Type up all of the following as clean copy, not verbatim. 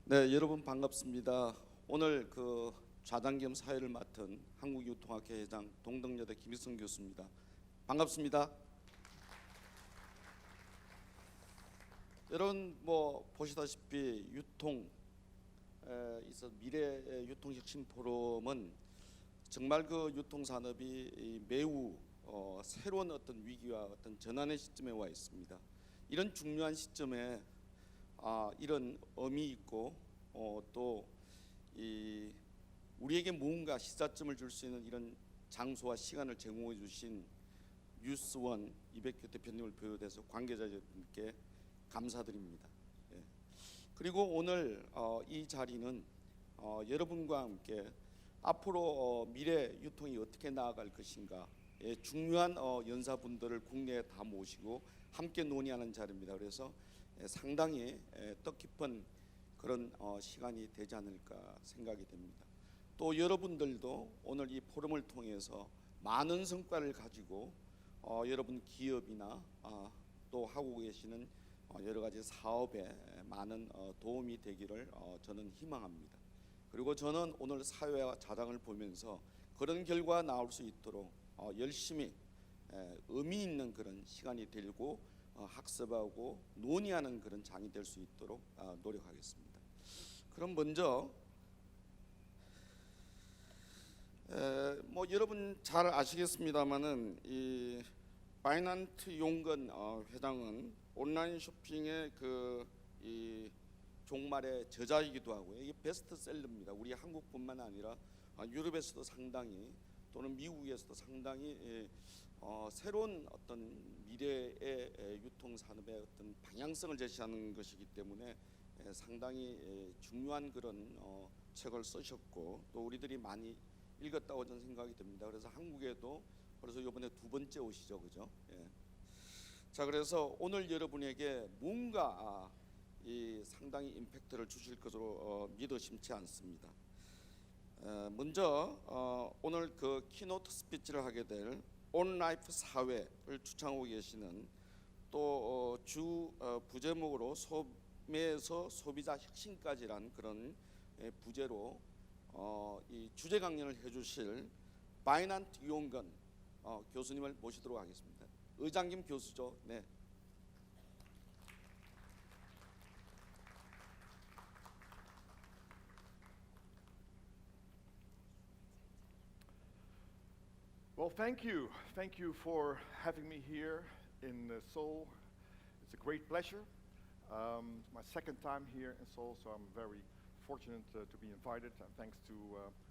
네, 여러분 반갑습니다. 오늘 그 좌장 겸 사회를 맡은 한국유통학회 회장 동덕여대 김일성 교수입니다. 반갑습니다. 여러분 보시다시피 유통 있어 미래유통혁신포럼은 정말 그 유통산업이 매우 새로운 어떤 위기와 어떤 전환의 시점에 와 있습니다. 이런 중요한 시점에 이런 의미 있고 또 우리에게 무언가 시사점을 줄 수 있는 이런 장소와 시간을 제공해 주신 뉴스원 이백규 대표님을 비롯해서 관계자분께 감사드립니다. 예. 그리고 오늘 이 자리는 여러분과 함께 앞으로 미래 유통이 어떻게 나아갈 것인가 중요한 연사분들을 국내에 다 모시고 함께 논의하는 자리입니다. 그래서 상당히 뜻깊은 그런 시간이 되지 않을까 생각이 됩니다. 또 여러분들도 오늘 이 포럼을 통해서 많은 성과를 가지고 여러분 기업이나 또 하고 계시는 여러 가지 사업에 많은 도움이 되기를 저는 희망합니다. 그리고 저는 오늘 사회와 자장을 보면서 그런 결과 나올 수 있도록 열심히 의미 있는 그런 시간이 되고 학습하고 논의하는 그런 장이 될 수 있도록 노력하겠습니다. 그럼 먼저 여러분 잘 아시겠습니다만은 이 바이난트용건 회장은 온라인 쇼핑의 이 종말의 저자이기도 하고요. 이게 베스트셀러입니다. 우리 한국뿐만 아니라 유럽에서도 상당히 또는 미국에서도 상당히 새로운 어떤 미래의 유통산업의 어떤 방향성을 제시하는 것이기 때문에 상당히 중요한 그런 책을 쓰셨고 또 우리들이 많이 읽었다고 저는 생각이 듭니다. 그래서 한국에도 벌써 이번에 두 번째 오시죠, 그죠? 예. 자, 그래서 오늘 여러분에게 뭔가 이 상당히 임팩트를 주실 것으로 믿어 심지 않습니다. 먼저 오늘 그 키노트 스피치를 하게 될 온라이프 사회를 주창하고 계시는 또 주 부제목으로 소매에서 소비자 혁신까지란 그런 부제로 이 주제 강연을 해주실 바이난트용건 교수님을 모시도록 하겠습니다. 의장님 교수죠. 네. Well, thank you. Thank you for having me here in Seoul. It's a great pleasure. It's my second time here in Seoul, so I'm very fortunate to be invited. And thanks to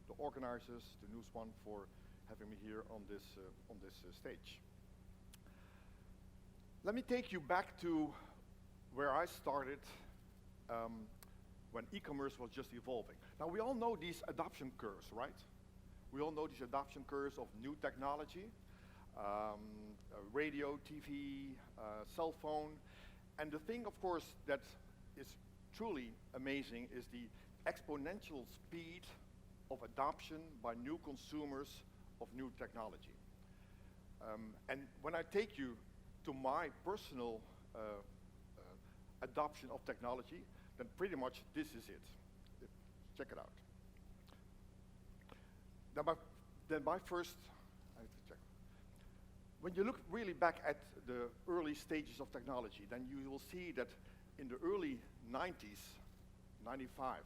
the organizers, the News One, for having me here on this stage. Let me take you back to where I started when e-commerce was just evolving. Now, we all know these adoption curves, right? We all know these adoption curves of new technology, radio, TV, cell phone. And the thing, of course, that is truly amazing is the exponential speed of adoption by new consumers of new technology. And when I take you to my personal adoption of technology, then pretty much this is it. Check it out. Then my first, I have to check. When you look really back at the early stages of technology, then you will see that in the early 90s, 95,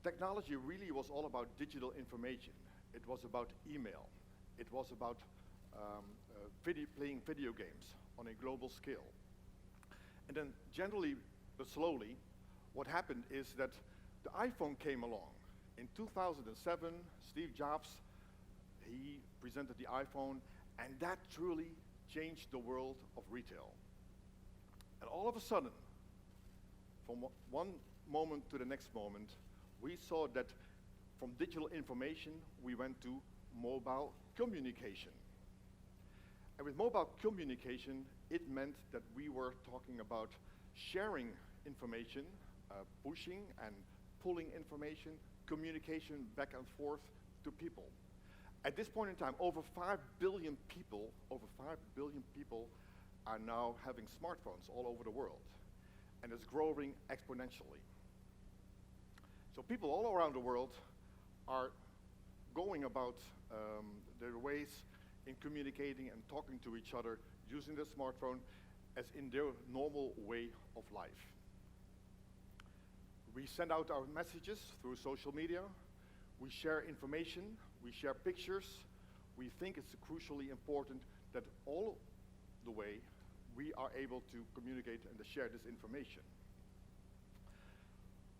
technology really was all about digital information. It was about email. It was about playing video games on a global scale. And then generally, but slowly, what happened is that the iPhone came along. In 2007, Steve Jobs, he presented the iPhone, and that truly changed the world of retail. And all of a sudden, from one moment to the next moment, we saw that from digital information, we went to mobile communication. And with mobile communication, it meant that we were talking about sharing information, pushing and pulling information, communication back and forth to people. At this point in time, over 5 billion people are now having smartphones all over the world, and it's growing exponentially. So people all around the world are going about their ways in communicating and talking to each other using their smartphone as in their normal way of life. We send out our messages through social media, we share information, we share pictures. We think it's crucially important that all the way we are able to communicate and to share this information.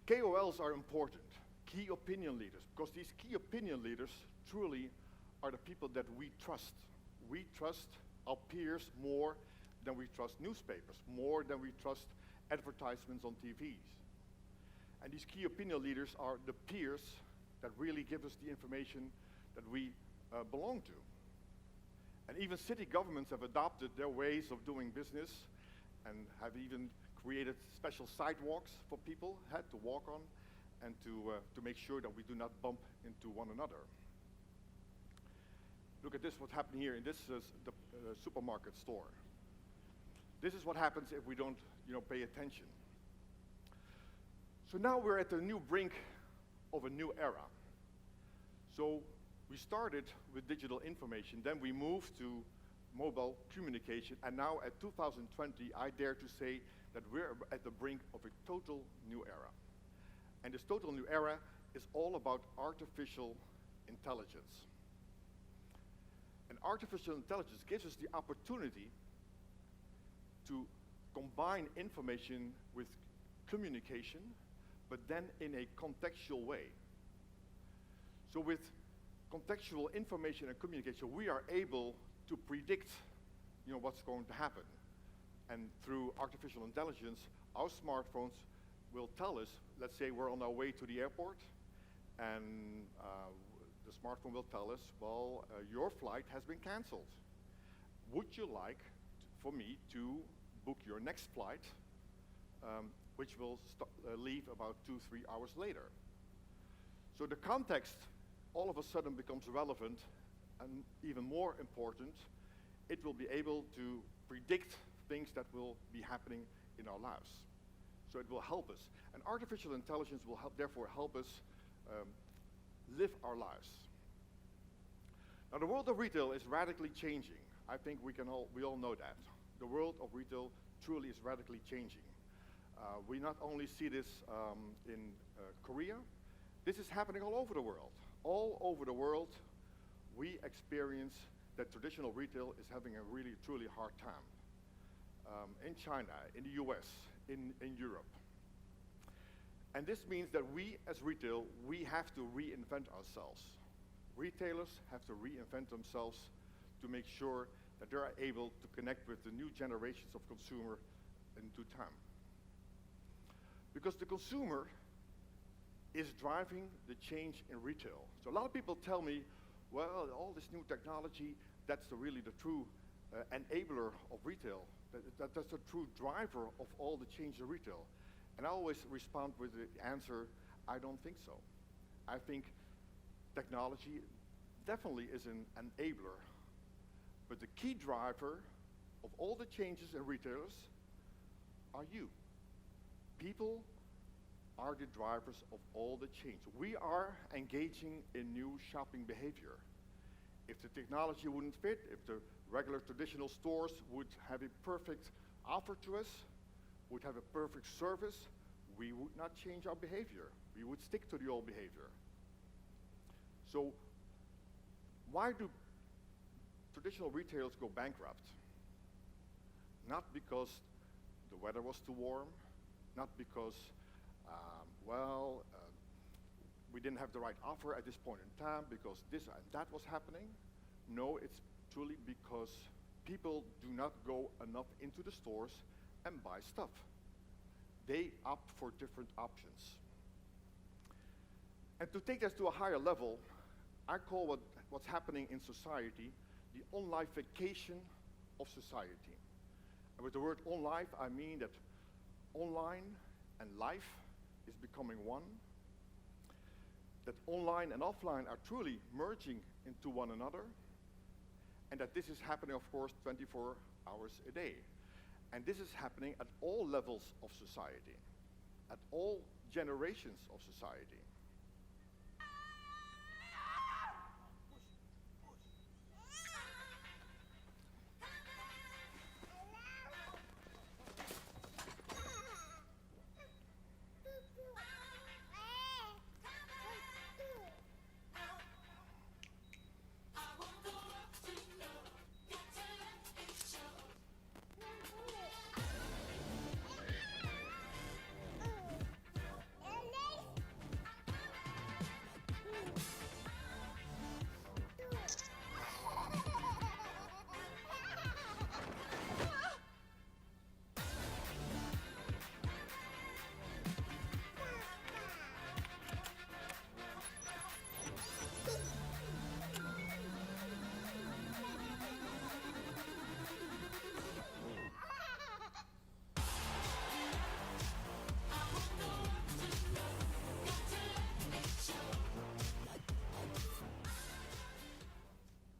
KOLs are important, key opinion leaders, because these key opinion leaders truly are the people that we trust. We trust our peers more than we trust newspapers, more than we trust advertisements on TVs. And these key opinion leaders are the peers that really give us the information that we belong to. And even city governments have adopted their ways of doing business and have even created special sidewalks for people to walk on and to make sure that we do not bump into one another. Look at this, what's happening here in this supermarket store. This is what happens if we don't pay attention. So now we're at the new brink of a new era. So we started with digital information, then we moved to mobile communication, and now at 2020, I dare to say that we're at the brink of a total new era. And this total new era is all about artificial intelligence. And artificial intelligence gives us the opportunity to combine information with communication, but then in a contextual way. So with contextual information and communication, we are able to predict what's going to happen. And through artificial intelligence, our smartphones will tell us, let's say we're on our way to the airport, and the smartphone will tell us, well, your flight has been canceled. Would you like for me to book your next flight, which will leave about 2-3 hours later? So the context all of a sudden becomes relevant, and even more important, it will be able to predict things that will be happening in our lives. So it will help us. And artificial intelligence will therefore help us live our lives. Now the world of retail is radically changing. I think we all know that. The world of retail truly is radically changing. We not only see this in Korea, this is happening all over the world. All over the world, we experience that traditional retail is having a really, truly hard time. In China, in the US, in Europe. And this means that we, as retail, we have to reinvent ourselves. Retailers have to reinvent themselves to make sure that they are able to connect with the new generations of consumer in due time. Because the consumer is driving the change in retail. So a lot of people tell me, well, all this new technology, that's really the true enabler of retail. That's the true driver of all the change in retail. And I always respond with the answer, I don't think so. I think technology definitely is an enabler, but the key driver of all the changes in retailers are you. People are the drivers of all the change. We are engaging in new shopping behavior. If the technology wouldn't fit, if the regular traditional stores would have a perfect offer to us, would have a perfect service, we would not change our behavior. We would stick to the old behavior. So why do traditional retailers go bankrupt? Not because the weather was too warm, not because we didn't have the right offer at this point in time, because this and that was happening. No, it's truly because people do not go enough into the stores and buy stuff. They opt for different options. And to take this to a higher level, I call what's happening in society the onlification of society. And with the word onlife, I mean that online and life is becoming one, that online and offline are truly merging into one another, and that this is happening, of course, 24 hours a day. And this is happening at all levels of society, at all generations of society.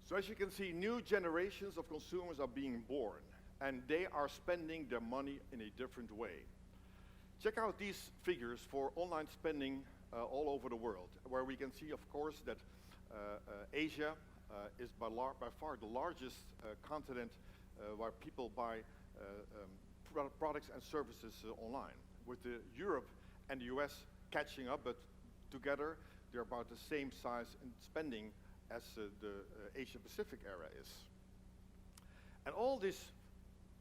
So as you can see, new generations of consumers are being born, and they are spending their money in a different way. Check out these figures for online spending all over the world, where we can see, of course, that Asia is by far the largest continent where people buy products and services online, with Europe and the US catching up, but together they're about the same size in spending as the Asia-Pacific area is. And all this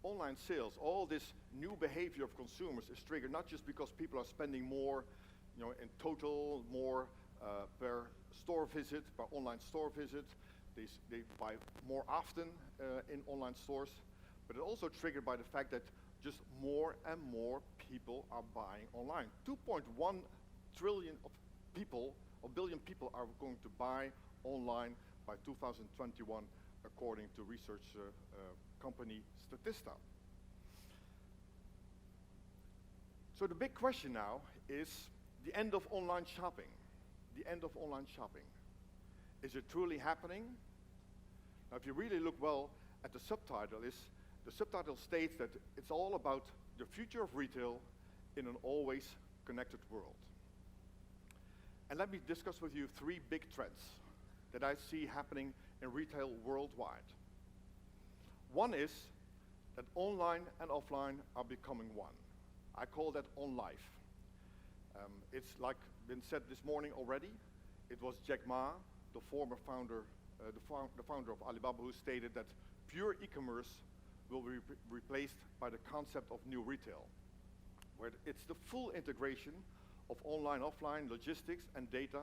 online sales, all this new behavior of consumers is triggered not just because people are spending more, in total, more per store visit, per online store visit. They buy more often in online stores, but it's also triggered by the fact that just more and more people are buying online. 2.1 trillion billion people are going to buy online by 2021, according to research company Statista. So the big question now is the end of online shopping. The end of online shopping. Is it truly happening? Now, if you really look well at the subtitle, the subtitle states that it's all about the future of retail in an always connected world. And let me discuss with you three big trends that I see happening in retail worldwide. One is that online and offline are becoming one. I call that on life. It's like been said this morning already. It was Jack Ma, the former founder, the founder of Alibaba, who stated that pure e-commerce will be replaced by the concept of new retail, where it's the full integration of online, offline, logistics, and data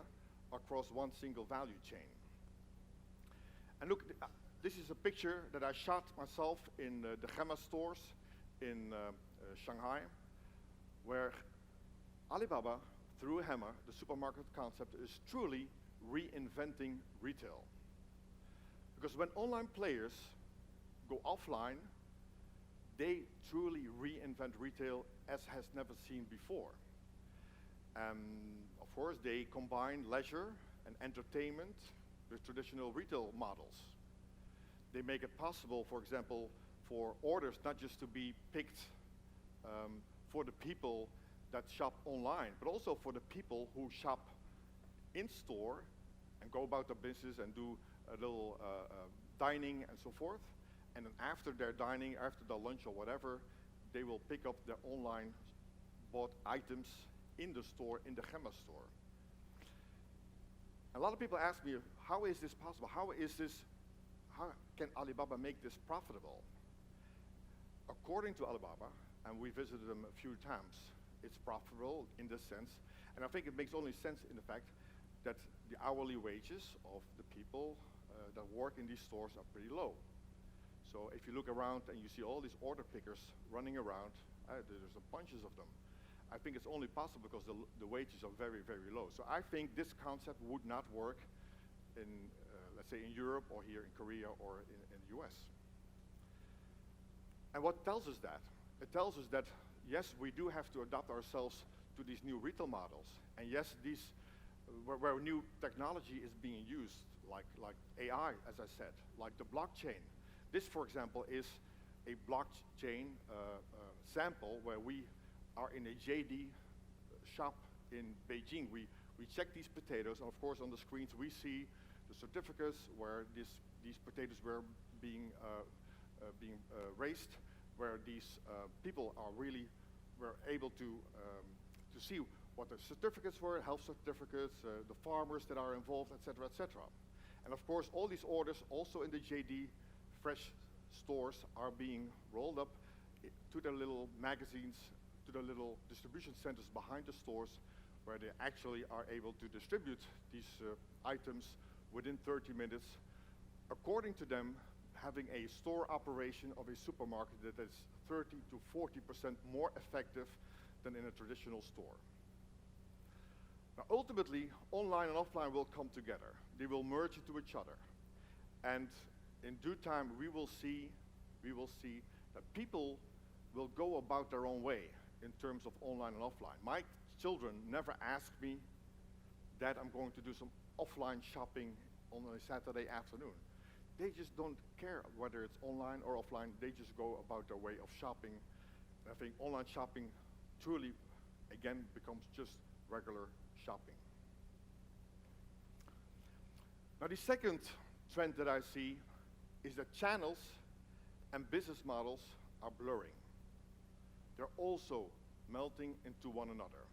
across one single value chain. And look, this is a picture that I shot myself in the Gemma stores in Shanghai, where Alibaba, through Hema, the supermarket concept, is truly reinventing retail. Because when online players go offline, they truly reinvent retail as has never seen before. Of course, they combine leisure and entertainment with traditional retail models. They make it possible, for example, for orders not just to be picked for the people that shop online, but also for the people who shop in store and go about their business and do a little dining and so forth. And then after their dining, after their lunch or whatever, they will pick up their online bought items in the store, in the Gemma store. A lot of people ask me, how is this possible? How can Alibaba make this profitable? According to Alibaba, and we visited them a few times, it's profitable in this sense, and I think it makes only sense in the fact that the hourly wages of the people that work in these stores are pretty low. So if you look around and you see all these order pickers running around, there's a bunches of them. I think it's only possible because the wages are very, very low. So I think this concept would not work in, let's say, in Europe or here in Korea or in the US. And what tells us that? It tells us that, yes, we do have to adapt ourselves to these new retail models. And yes, these, where new technology is being used, like AI, as I said, like the blockchain. This, for example, is a blockchain sample where we are in a JD shop in Beijing, we checked these potatoes, and of course on the screens we see the certificates where these potatoes were being raised, where these people were able to see what the certificates were, health certificates, the farmers that are involved, etc., etc. And of course, all these orders, also in the JD Fresh stores, are being rolled up to the little magazines, to the little distribution centers behind the stores, where they actually are able to distribute these items within 30 minutes, according to them, having a store operation of a supermarket that is 30 to 40% more effective than in a traditional store. Now, ultimately, online and offline will come together. They will merge into each other. And in due time, we will see that people will go about their own way in terms of online and offline. My children never ask me, Dad, I'm going to do some offline shopping on a Saturday afternoon. They just don't care whether it's online or offline. They just go about their way of shopping. I think online shopping truly, again, becomes just regular shopping. Now, the second trend that I see is that channels and business models are blurring. They're also melting into one another.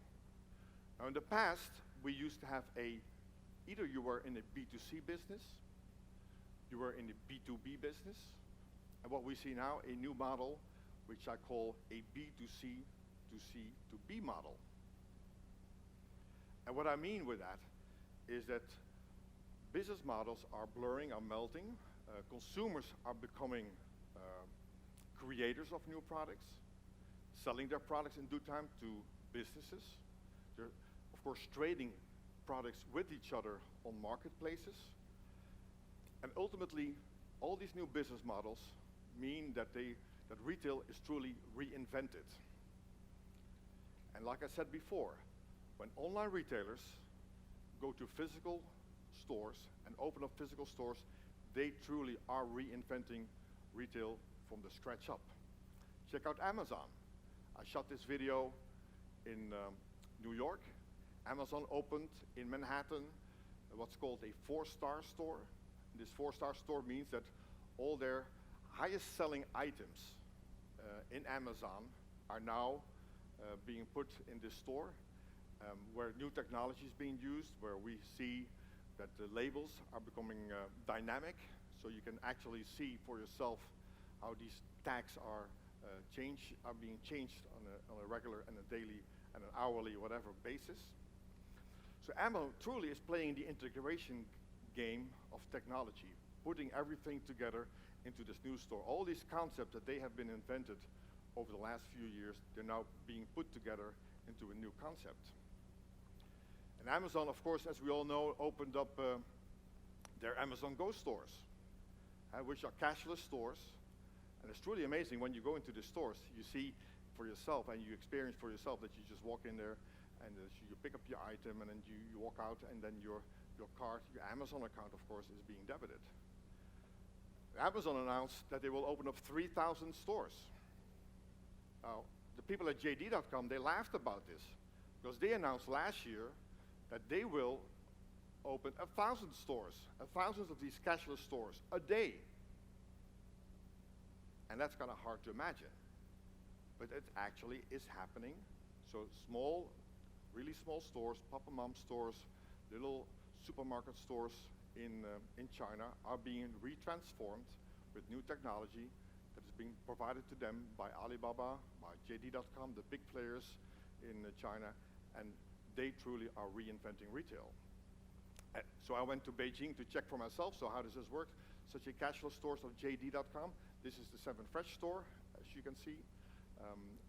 Now, in the past, we used to have either you were in a B2C business, you were in a B2B business, and what we see now, a new model, which I call a B2C to C2B model. And what I mean with that is that business models are blurring, are melting. Consumers are becoming creators of new products, selling their products in due time to businesses. They're, of course, trading products with each other on marketplaces. And ultimately, all these new business models mean that retail is truly reinvented. And like I said before, when online retailers go to physical stores and open up physical stores, they truly are reinventing retail from the scratch up. Check out Amazon. I shot this video in New York. Amazon opened in Manhattan what's called a 4-star store. This 4-star store means that all their highest selling items in Amazon are now being put in this store, where new technology is being used, where we see that the labels are becoming dynamic, so you can actually see for yourself how these tags are being changed on a regular and a daily and an hourly, whatever basis. So Amazon truly is playing the integration game of technology, putting everything together into this new store. All these concepts that they have been invented over the last few years, they're now being put together into a new concept. And Amazon, of course, as we all know, opened up their Amazon Go stores, which are cashless stores. And it's truly amazing when you go into the stores, you see for yourself and you experience for yourself that you just walk in there and you pick up your item and then you walk out, and then your card, your Amazon account, of course, is being debited. Amazon announced that they will open up 3,000 stores. Now, the people at JD.com, they laughed about this because they announced last year that they will open 1,000 stores, 1,000 of these cashless stores a day. And that's kind of hard to imagine. But it actually is happening. So small, really small stores, pop-and-mom stores, little supermarket stores in China are being retransformed with new technology that is being provided to them by Alibaba, by JD.com, the big players in China, and they truly are reinventing retail. So I went to Beijing to check for myself, so how does this work? Such a cashless stores of JD.com. This is the 7 Fresh store, as you can see.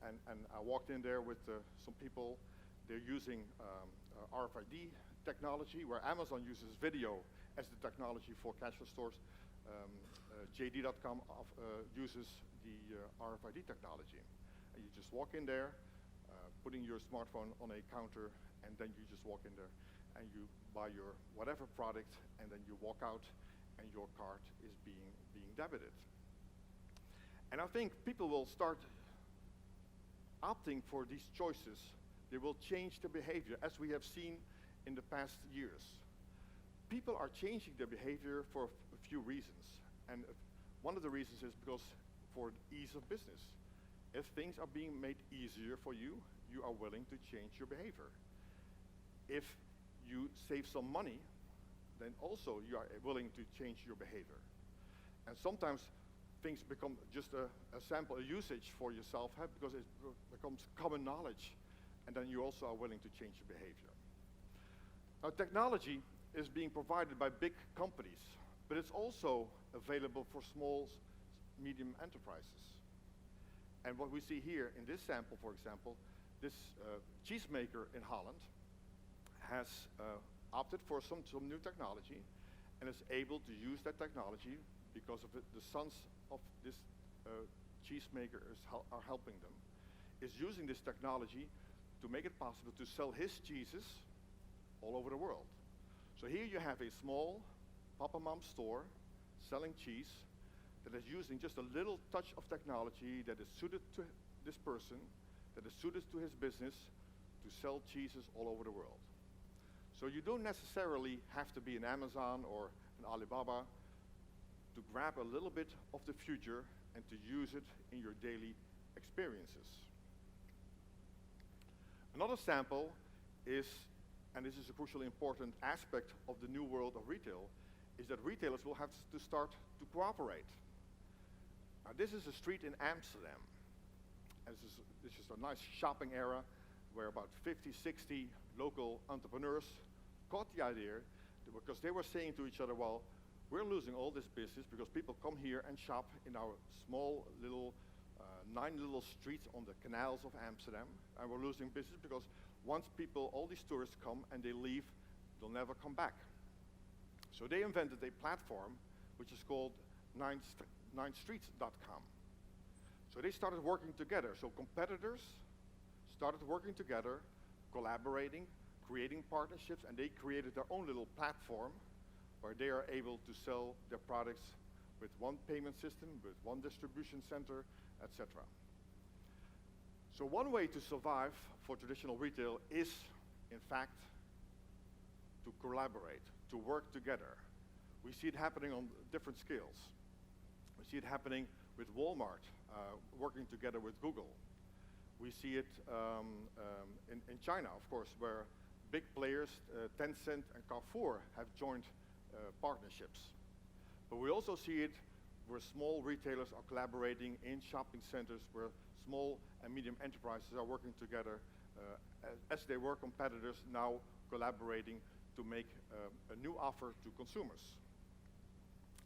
And I walked in there with some people. They're using RFID technology, where Amazon uses video as the technology for cashless stores. JD.com uses the RFID technology. And you just walk in there, putting your smartphone on a counter, and then you just walk in there and you buy your whatever product, and then you walk out and your card is being debited. And I think people will start opting for these choices They will change their behavior, as we have seen in the past years. People are changing their behavior for a few reasons. And one of the reasons is because for ease of business. If things are being made easier for you, you are willing to change your behavior. If you save some money, then also you are willing to change your behavior. And sometimes things become just a sample, a usage for yourself, because it becomes common knowledge, and then you also are willing to change your behavior. Now, technology is being provided by big companies, but it's also available for small, medium enterprises. And what we see here in this sample, for example, this cheesemaker in Holland has opted for some new technology and is able to use that technology because of the sons of this cheesemaker are helping them, is using this technology to make it possible to sell his cheeses all over the world. So here you have a small papa-mom store selling cheese that is using just a little touch of technology that is suited to this person, that is suited to his business, to sell cheeses all over the world. So you don't necessarily have to be an Amazon or an Alibaba to grab a little bit of the future and to use it in your daily experiences. Another sample is, and this is a crucially important aspect of the new world of retail, is that retailers will have to start to cooperate. Now, this is a street in Amsterdam. And this is a nice shopping area where about 50, 60 local entrepreneurs caught the idea because they were saying to each other, well, we're losing all this business because people come here and shop in our small little 9 little streets on the canals of Amsterdam, and we're losing business because once all these tourists come and they leave, they'll never come back. So they invented a platform which is called 9streets.com. So they started working together. So competitors started working together, collaborating, creating partnerships, and they created their own little platform where they are able to sell their products with one payment system, with one distribution center, etc. So one way to survive for traditional retail is, in fact, to collaborate, to work together. We see it happening on different scales. We see it happening with Walmart, working together with Google. We see it in China, of course, where big players, Tencent and Carrefour, have joined partnerships. But we also see it where small retailers are collaborating in shopping centers, where small and medium enterprises are working together as they were competitors, now collaborating to make a new offer to consumers.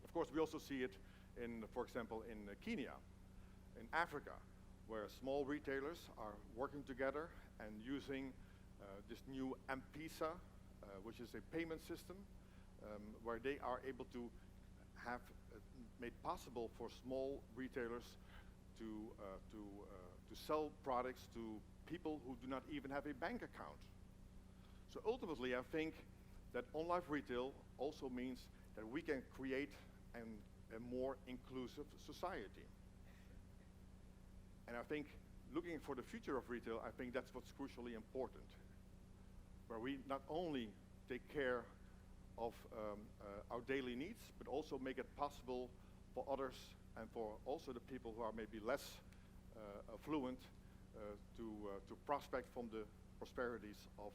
Of course, we also see it in, for example, in Kenya, in Africa, where small retailers are working together and using this new M-Pesa, which is a payment system, where they are able to have made possible for small retailers to sell products to people who do not even have a bank account. So ultimately, I think that online retail also means that we can create a more inclusive society. And I think looking for the future of retail, I think that's what's crucially important, where we not only take care of our daily needs, but also make it possible for others and for also the people who are maybe less affluent to prospect from the prosperities of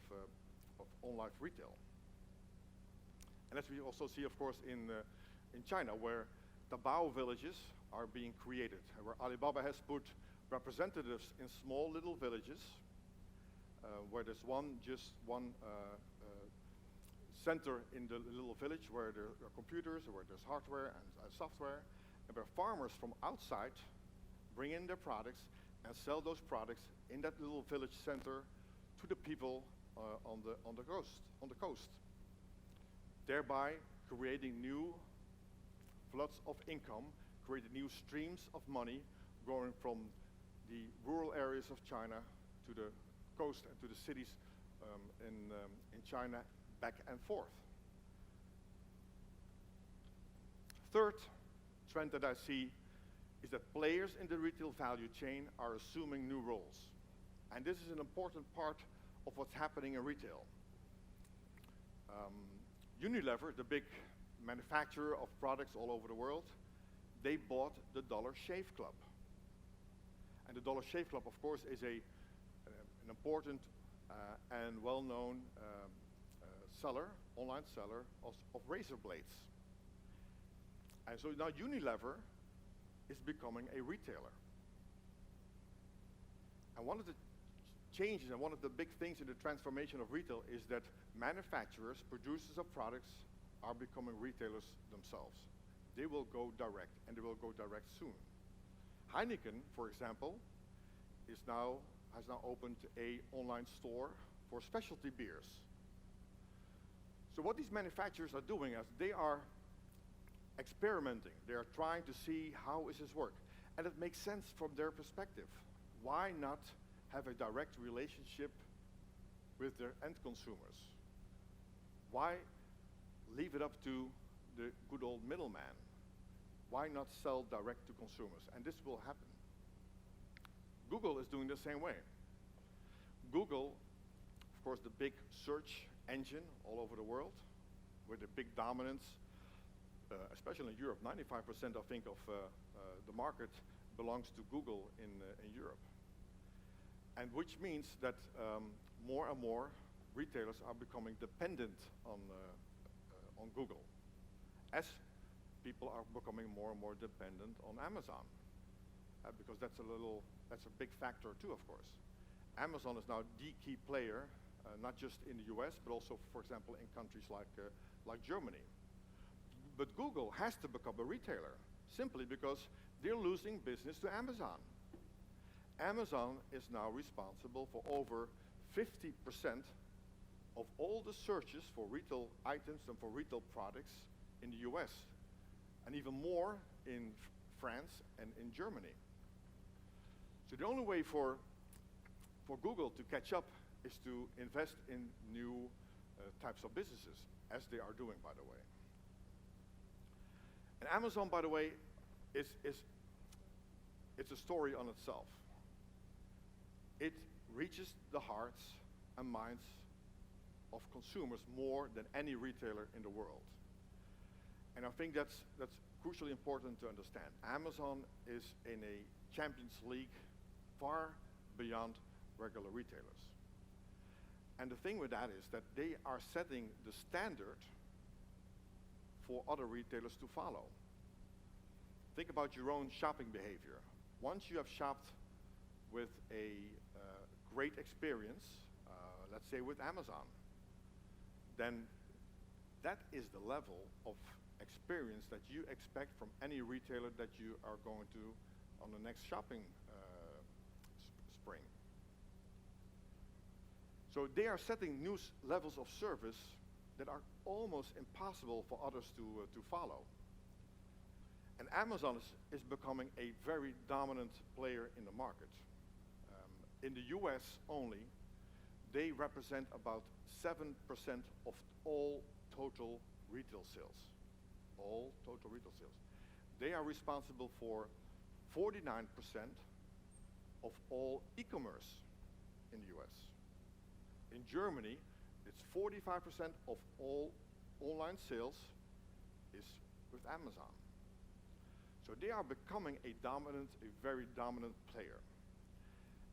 online retail. And as we also see, of course, in China, where Taobao villages are being created, and where Alibaba has put representatives in small little villages, where there's just one center in the little village where there are computers, or where there's hardware and software, and where farmers from outside bring in their products and sell those products in that little village center to the people on the coast, thereby creating new floods of income, creating new streams of money going from the rural areas of China to the coast and to the cities in China, back and forth. Third trend that I see is that players in the retail value chain are assuming new roles. And this is an important part of what's happening in retail. Unilever, the big manufacturer of products all over the world, they bought the Dollar Shave Club. And the Dollar Shave Club, of course, is an important and well-known online seller of razor blades. And so now Unilever is becoming a retailer. And one of the changes and one of the big things in the transformation of retail is that manufacturers, producers of products, are becoming retailers themselves. They will go direct, and they will go direct soon. Heineken, for example, has now opened an online store for specialty beers. So what these manufacturers are doing is they are experimenting. They are trying to see how does this work. And it makes sense from their perspective. Why not have a direct relationship with their end consumers? Why leave it up to the good old middleman? Why not sell direct to consumers? And this will happen. Google is doing the same way. Google, of course, the big search engine all over the world, with a big dominance, especially in Europe. 95%, I think, of the market belongs to Google in Europe. And which means that more and more retailers are becoming dependent on Google, as people are becoming more and more dependent on Amazon, because that's a big factor too, of course. Amazon is now the key player, not just in the US, but also, for example, in countries like Germany. But Google has to become a retailer, simply because they're losing business to Amazon. Amazon is now responsible for over 50% of all the searches for retail items and for retail products in the US, and even more in France and in Germany. So the only way for Google to catch up is to invest in new types of businesses, as they are doing, by the way. And Amazon, by the way, it's a story on itself. It reaches the hearts and minds of consumers more than any retailer in the world. And I think that's crucially important to understand. Amazon is in a Champions League far beyond regular retailers. And the thing with that is that they are setting the standard for other retailers to follow. Think about your own shopping behavior. Once you have shopped with a great experience, let's say with Amazon, then that is the level of experience that you expect from any retailer that you are going to on the next shopping spring. So they are setting new levels of service that are almost impossible for others to follow. And Amazon is becoming a very dominant player in the market. In the US only, they represent about 7% of all total retail sales. All total retail sales. They are responsible for 49% of all e-commerce in the US. In Germany, it's 45% of all online sales is with Amazon. So they are becoming a very dominant player.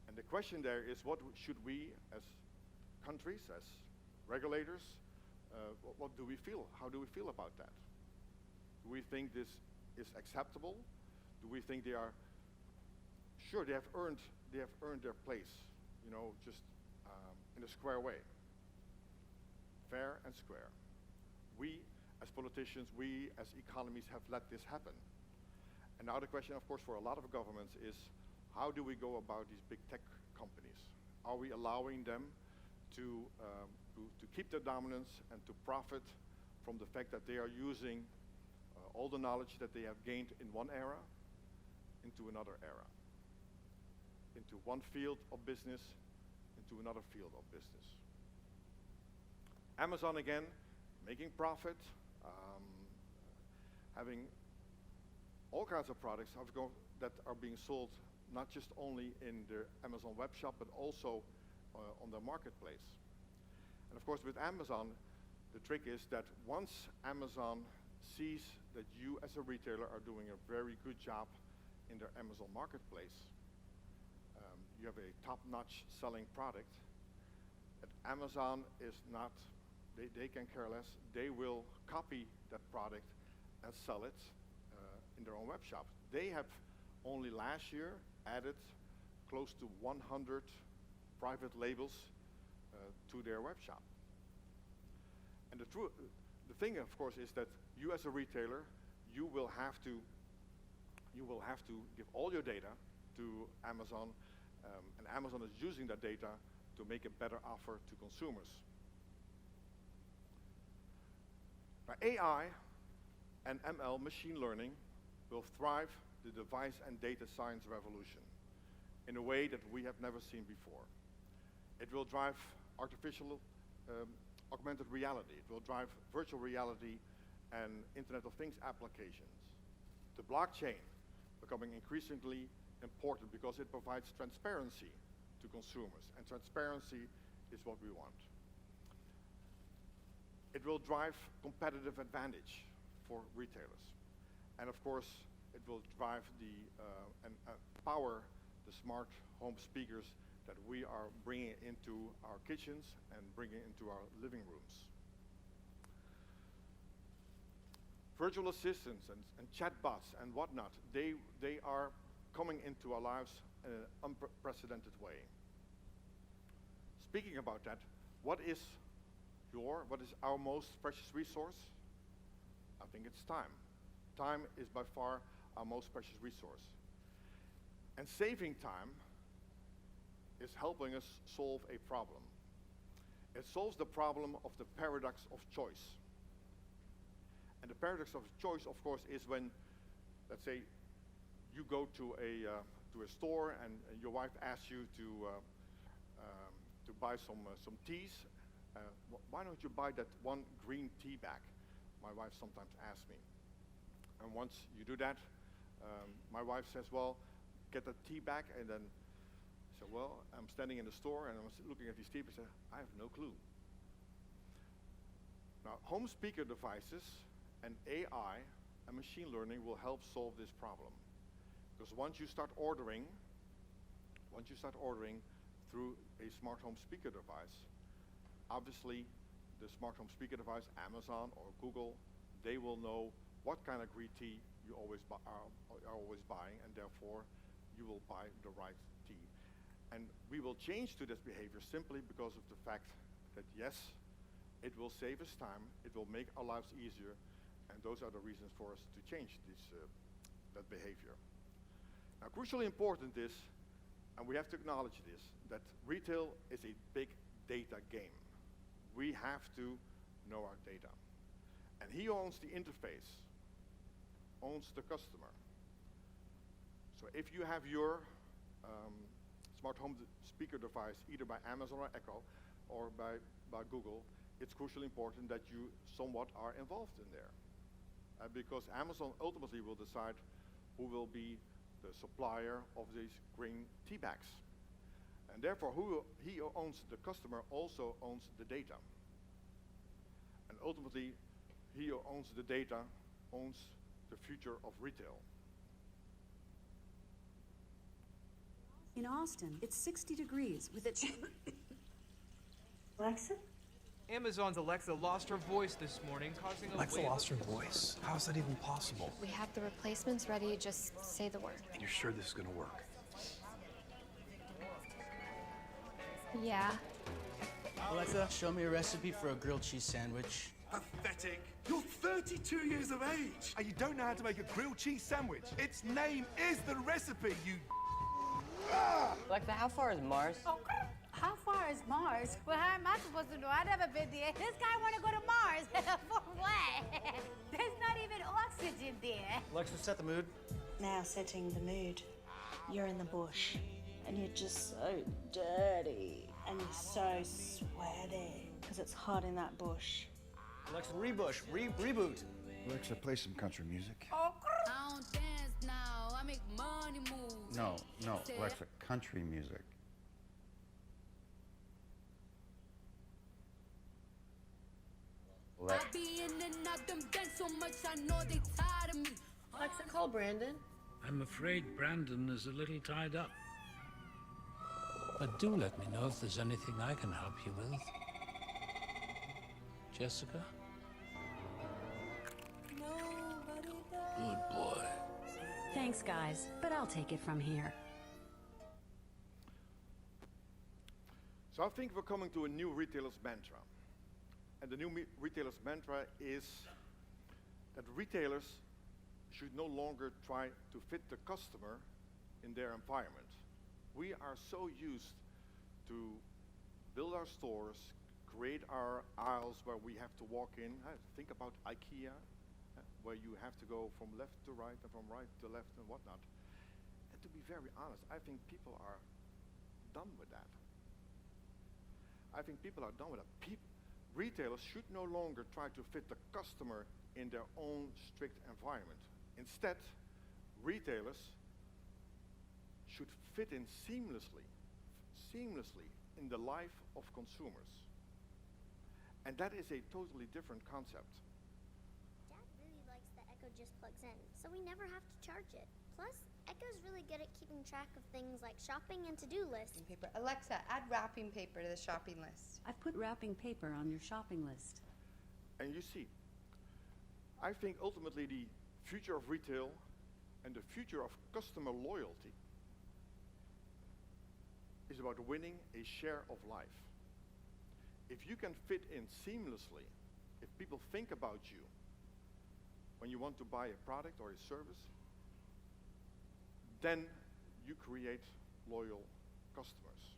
And the question there is, what should we as countries, as regulators, what do we feel? How do we feel about that? Do we think this is acceptable? Do we think they are, sure, they have earned their place, you know, just in a square way. Fair and square. We, as politicians, we, as economies, have let this happen. And now the question, of course, for a lot of governments is, how do we go about these big tech companies? Are we allowing them to keep their dominance and to profit from the fact that they are using all the knowledge that they have gained in one era into another era, into one field of business, into another field of business? Amazon, again, making profit, having all kinds of products that are being sold not just only in the Amazon web shop, but also on the marketplace. And of course, with Amazon, the trick is that once Amazon sees that you as a retailer are doing a very good job in their Amazon marketplace, you have a top-notch selling product, that Amazon is not, they can care less. They will copy that product and sell it in their own web shop. They have only last year added close to 100 private labels to their web shop. And the thing, of course, is that you as a retailer, you will have to give all your data to Amazon, and Amazon is using that data to make a better offer to consumers. Now, AI and ML, machine learning, will thrive the device and data science revolution in a way that we have never seen before. It will drive artificial augmented reality. It will drive virtual reality and Internet of Things applications. The blockchain becoming increasingly important because it provides transparency to consumers, and transparency is what we want. It will drive competitive advantage for retailers. And of course, it will drive and power the smart home speakers that we are bringing into our kitchens and bringing into our living rooms. Virtual assistants and chatbots and whatnot, they are coming into our lives in an unprecedented way. Speaking about that, what is our most precious resource? I think it's time. Time is by far our most precious resource. And saving time is helping us solve a problem. It solves the problem of the paradox of choice. And the paradox of choice, of course, is when, let's say, you go to a store and your wife asks you to buy some teas. Why don't you buy that one green tea bag? My wife sometimes asks me. And once you do that, my wife says, well, get that tea bag, and then I said, well, I'm standing in the store and I'm looking at these tea bags, I have no clue. Now, home speaker devices and AI and machine learning will help solve this problem. Because once you start ordering through a smart home speaker device, obviously the smart home speaker device, Amazon or Google, they will know what kind of green tea you are always buying, and therefore you will buy the right tea. And we will change to this behavior simply because of the fact that yes, it will save us time, it will make our lives easier, and those are the reasons for us to change that behavior. Now, crucially important is, and we have to acknowledge this, that retail is a big data game. We have to know our data. And he owns the interface, owns the customer. So if you have your smart home speaker device either by Amazon or Echo or by Google, it's crucially important that you somewhat are involved in there. Because Amazon ultimately will decide who will be the supplier of these green tea bags. And therefore, he owns the customer also owns the data. And ultimately, he who owns the data owns the future of retail. In Austin, it's 60 degrees with a Alexa? Amazon's Alexa lost her voice this morning, causing a Alexa lost her voice. How is that even possible? We have the replacements ready. Just say the word. And you're sure this is going to work? Yeah. Alexa, show me a recipe for a grilled cheese sandwich. Pathetic. You're 32 years of age, and you don't know how to make a grilled cheese sandwich. Its name is the recipe, you Alexa, how far is Mars? Oh, how far is Mars? Well, how am I supposed to know? I've never been there. This guy want to go to Mars. For what? There's not even oxygen there. Alexa, set the mood. Now setting the mood. You're in the bush, and you're just so dirty, and you're so sweaty, because it's hot in that bush. Alexa, reboot. Alexa, play some country music. Oh, I don't dance now, I make money move. No, Alexa, country music. I be in and out them bands so much I know they tired of me. Alexa, call Brandon. I'm afraid Brandon is a little tied up. But do let me know if there's anything I can help you with. Jessica? Good boy. Thanks, guys, but I'll take it from here. So I think we're coming to a new retailer's mantra. And the new retailer's mantra is that retailers should no longer try to fit the customer in their environment. We are so used to build our stores, create our aisles where we have to walk in. Think about IKEA, where you have to go from left to right and from right to left and whatnot. And to be very honest, I think people are done with that. I think people are done with that. Retailers should no longer try to fit the customer in their own strict environment. Instead, retailers should fit in seamlessly in the life of consumers. And that is a totally different concept. Dad really likes that Echo just plugs in, so we never have to charge it. Plus, Echo's really good at keeping track of things like shopping and to-do lists. Paper. Alexa, add wrapping paper to the shopping list. I've put wrapping paper on your shopping list. And you see, I think ultimately the future of retail and the future of customer loyalty is about winning a share of life. If you can fit in seamlessly, if people think about you when you want to buy a product or a service, then you create loyal customers.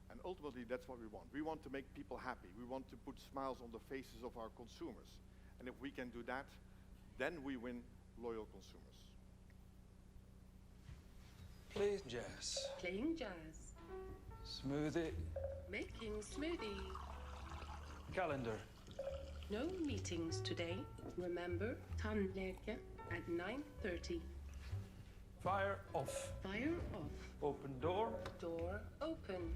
And ultimately, that's what we want. We want to make people happy. We want to put smiles on the faces of our consumers. And if we can do that, then we win loyal consumers. Play jazz. Playing jazz. Smoothie. Making smoothie. Calendar. No meetings today. Remember, tandläkare at 9:30. Fire off. Fire off. Open door. Door open.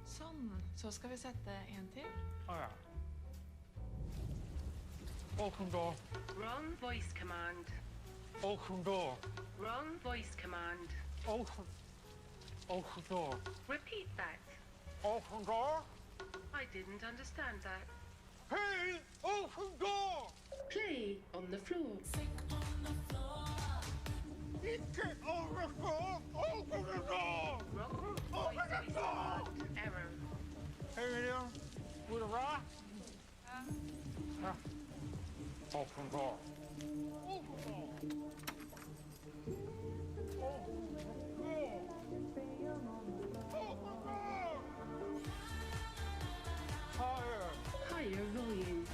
Sånn. Så skal vi sette en til. Ja. Open door. Wrong voice command. Open door. Wrong voice command. Open door. Repeat that. Open door. I didn't understand that. Hey, open door. Play on the floor. Get over the door. Open the door. Wrong voice command. Error. Hey, William. With a rock. Open door. Open door. Higher volume.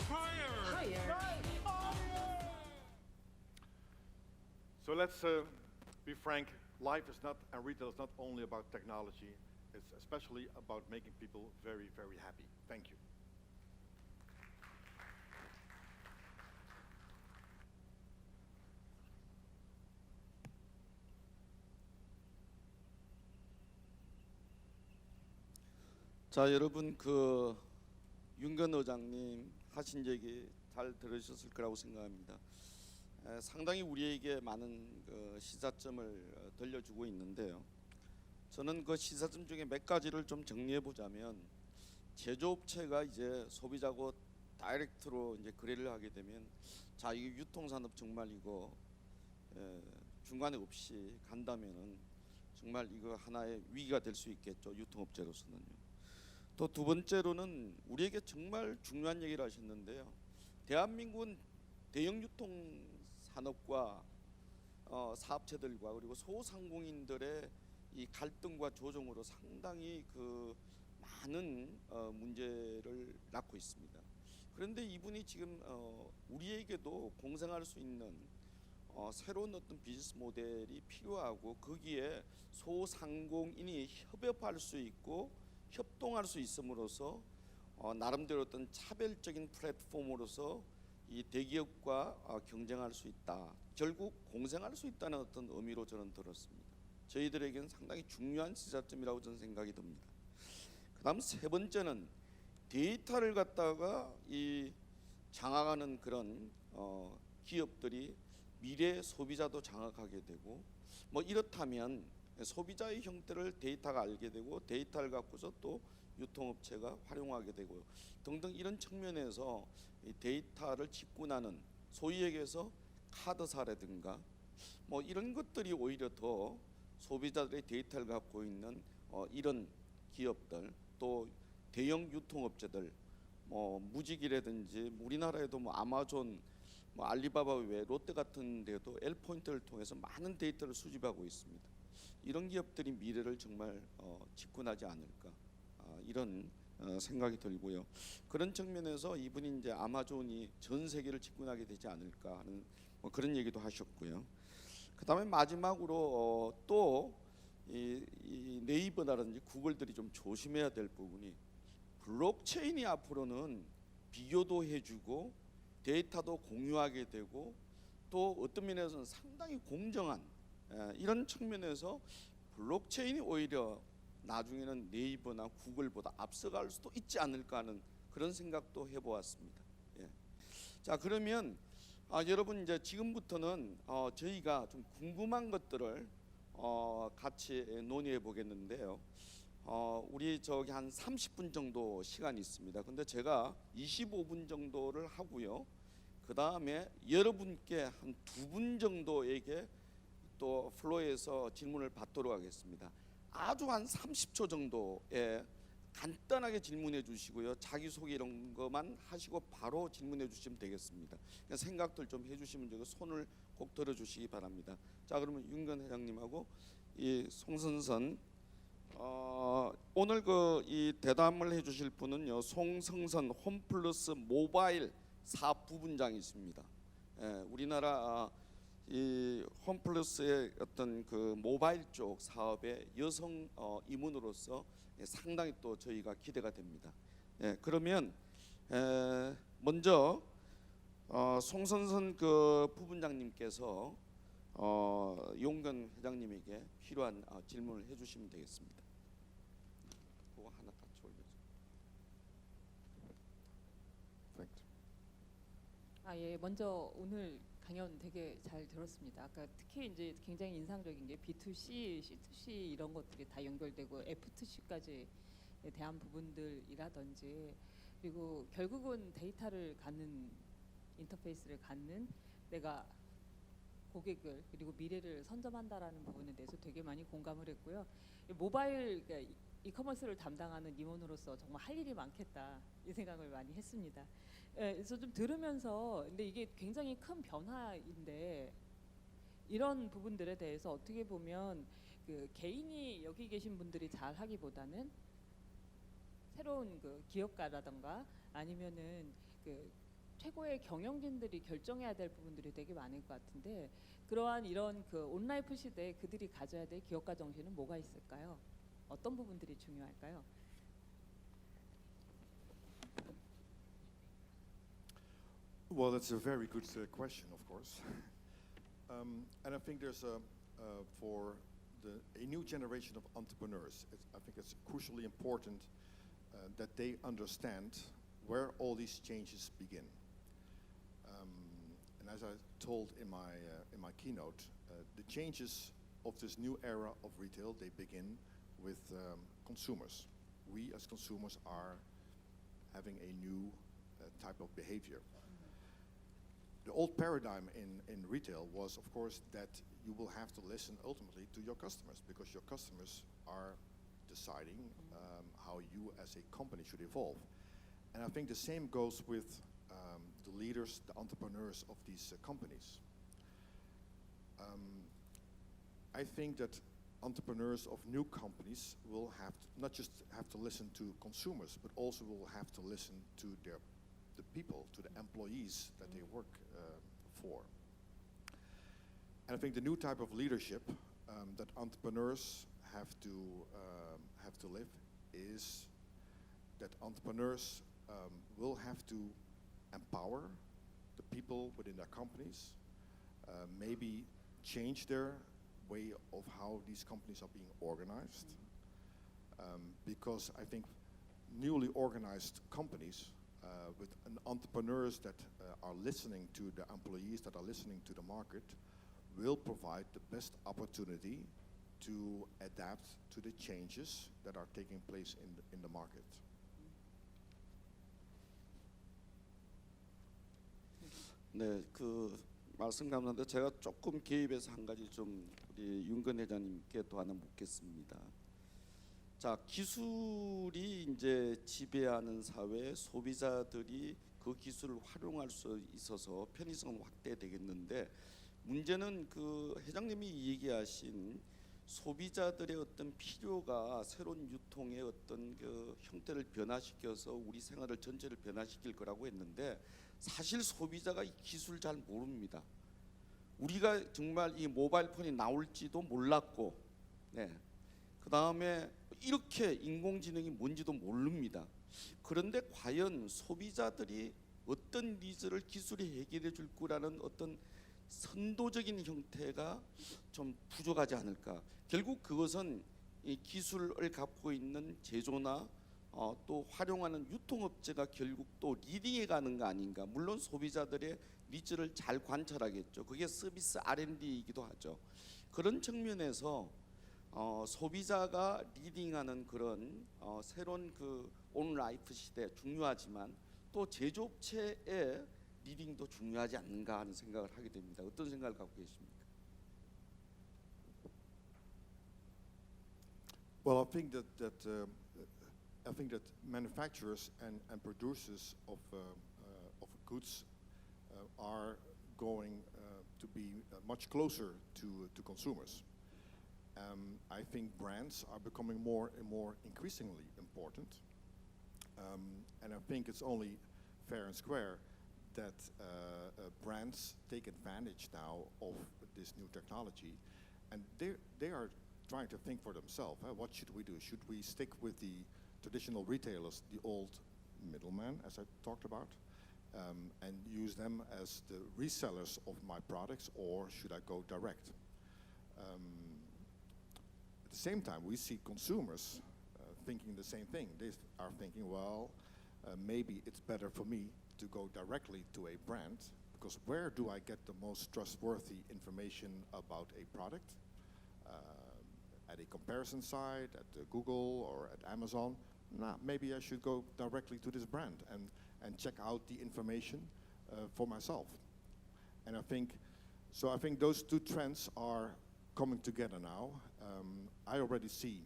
Higher. So let's be frank, life is not, and retail is not only about technology, it's especially about making people very, very happy. Thank you. 자, 여러분 윤건 의장님 하신 얘기 잘 들으셨을 거라고 생각합니다. 상당히 우리에게 많은 시사점을 들려주고 있는데요. 저는 그 시사점 중에 몇 가지를 좀 정리해 보자면, 제조업체가 이제 소비자하고 다이렉트로 이제 거래를 하게 되면, 자, 이 유통산업 정말 이거 중간에 없이 간다면은 정말 이거 하나의 위기가 될 수 있겠죠, 유통업체로서는요. 또 두 번째로는 우리에게 정말 중요한 얘기를 하셨는데요. 대한민국은 대형 유통 산업과 사업체들과 그리고 소상공인들의 이 갈등과 조정으로 상당히 많은 문제를 낳고 있습니다. 그런데 이분이 지금 우리에게도 공생할 수 있는 새로운 어떤 비즈니스 모델이 필요하고, 거기에 소상공인이 협업할 수 있고 협동할 수 있음으로써 나름대로 어떤 차별적인 플랫폼으로서 이 대기업과 경쟁할 수 있다, 결국 공생할 수 있다는 어떤 의미로 저는 들었습니다. 저희들에게는 상당히 중요한 시사점이라고 저는 생각이 듭니다. 그 다음 세 번째는 데이터를 갖다가 이 장악하는 그런 기업들이 미래 소비자도 장악하게 되고 뭐 이렇다면 소비자의 형태를 데이터가 알게 되고 데이터를 갖고서 또 유통업체가 활용하게 되고 등등 이런 측면에서 이 데이터를 직군하는 소위 얘기해서 카드사라든가 뭐 이런 것들이 오히려 더 소비자들의 데이터를 갖고 있는 이런 기업들 또 대형 유통업체들 뭐 무직이라든지 우리나라에도 뭐 아마존 뭐 알리바바 외 롯데 같은 데도 L포인트를 통해서 많은 데이터를 수집하고 있습니다. 이런 기업들이 미래를 정말 직군하지 않을까 이런 생각이 들고요. 그런 측면에서 이분이 이제 아마존이 전 세계를 직군하게 되지 않을까 하는 뭐 그런 얘기도 하셨고요. 그다음에 마지막으로 또 이 네이버라든지 구글들이 좀 조심해야 될 부분이 블록체인이 앞으로는 비교도 해주고 데이터도 공유하게 되고 또 어떤 면에서는 상당히 공정한 이런 측면에서 블록체인이 오히려 나중에는 네이버나 구글보다 앞서갈 수도 있지 않을까 하는 그런 생각도 해보았습니다. 예. 자 그러면 여러분 이제 지금부터는 저희가 좀 궁금한 것들을 같이 논의해 보겠는데요. 우리 저기 한 30분 정도 시간이 있습니다. 근데 제가 25분 정도를 하고요. 그 다음에 여러분께 한 2분 정도에게 또 플로어에서 질문을 받도록 하겠습니다. 아주 한 30초 정도에 간단하게 질문해 주시고요. 자기소개 이런 것만 하시고 바로 질문해 주시면 되겠습니다. 그냥 생각들 좀 해주시면 되고 손을 꼭 들어주시기 바랍니다. 자 그러면 윤건 회장님하고 이 송선선 오늘 이 대담을 해주실 분은요 송성선 홈플러스 모바일 사부분장이십니다. 우리나라 이 홈플러스의 어떤 그 모바일 쪽 사업의 여성 임원으로서 상당히 또 저희가 기대가 됩니다. 그러면 먼저 송선선 그 부분장님께서 용건 회장님에게 필요한 질문을 해주시면 되겠습니다. 그거 하나 같이 올려주세요. 예, 먼저 오늘 강연 되게 잘 들었습니다. 아까 특히 이제 굉장히 인상적인 게 B2C, C2C 이런 것들이 다 연결되고 F2C까지에 대한 부분들이라든지 그리고 결국은 데이터를 갖는 인터페이스를 갖는 내가 고객을 그리고 미래를 선점한다라는 부분에 대해서 되게 많이 공감을 했고요. 모바일 그러니까 이커머스를 담당하는 임원으로서 정말 할 일이 많겠다 이 생각을 많이 했습니다. 그래서 좀 들으면서 근데 이게 굉장히 큰 변화인데 이런 부분들에 대해서 어떻게 보면 그 개인이 여기 계신 분들이 잘 하기보다는 새로운 그 기업가라던가 아니면은 그 최고의 경영진들이 결정해야 될 부분들이 되게 많을 것 같은데 그러한 이런 그 온라이프 시대에 그들이 가져야 될 기업가 정신은 뭐가 있을까요? 어떤 부분들이 중요할까요? Well, that's a very good question, of course. And I think there's for a new generation of entrepreneurs, I think it's crucially important that they understand where all these changes begin. And as I told in my keynote, the changes of this new era of retail, they begin with consumers. We as consumers are having a new type of behavior. The old paradigm in retail was, of course, that you will have to listen ultimately to your customers because your customers are deciding how you as a company should evolve. And I think the same goes with the leaders, the entrepreneurs of these companies. I think that entrepreneurs of new companies will have to, not just have to listen to consumers, but also will have to listen to the people, to the employees that they work for. And I think the new type of leadership that entrepreneurs have to live is that entrepreneurs will have to empower the people within their companies, maybe change their way of how these companies are being organized, because I think newly organized companies with entrepreneurs that are listening to the employees, that are listening to the market, will provide the best opportunity to adapt to the changes that are taking place in the market. 네, 그 말씀 감사한데 제가 조금 개입해서 한 가지 좀 우리 윤건 회장님께 또 하나 묻겠습니다. 자, 기술이 이제 지배하는 사회, 소비자들이 그 기술을 활용할 수 있어서 편의성은 확대되겠는데 문제는 그 회장님이 얘기하신 소비자들의 어떤 필요가 새로운 유통의 어떤 그 형태를 변화시켜서 우리 생활을 전체를 변화시킬 거라고 했는데 사실 소비자가 이 기술 잘 모릅니다. 우리가 정말 이 모바일 폰이 나올지도 몰랐고, 네. 그 다음에 이렇게 인공지능이 뭔지도 모릅니다. 그런데 과연 소비자들이 어떤 니즈를 기술이 해결해 줄 거라는 어떤 선도적인 형태가 좀 부족하지 않을까. 결국 그것은 이 기술을 갖고 있는 제조나 또 활용하는 유통업체가 결국 또 리딩해 가는 거 아닌가. 물론 소비자들의 니즈를 잘 관찰하겠죠. 그게 서비스 R&D이기도 하죠. 그런 측면에서 소비자가 리딩하는 그런 새로운 그 온라이프 시대 중요하지만 또 제조업체의 리딩도 중요하지 않는가 하는 생각을 하게 됩니다. 어떤 생각을 갖고 계십니까? Well, I think that manufacturers and producers of goods are going to be much closer to consumers. I think brands are becoming more and more increasingly important, and I think it's only fair and square that brands take advantage now of this new technology, and they are trying to think for themselves. What should we do? Should we stick with the traditional retailers, the old middlemen, as I talked about, and use them as the resellers of my products, or should I go direct? At the same time, we see consumers thinking the same thing. They are thinking, well, maybe it's better for me to go directly to a brand, because where do I get the most trustworthy information about a product? At a comparison site, at Google or at Amazon? Nah, maybe I should go directly to this brand and check out the information for myself. And I think those two trends are coming together now. I already see,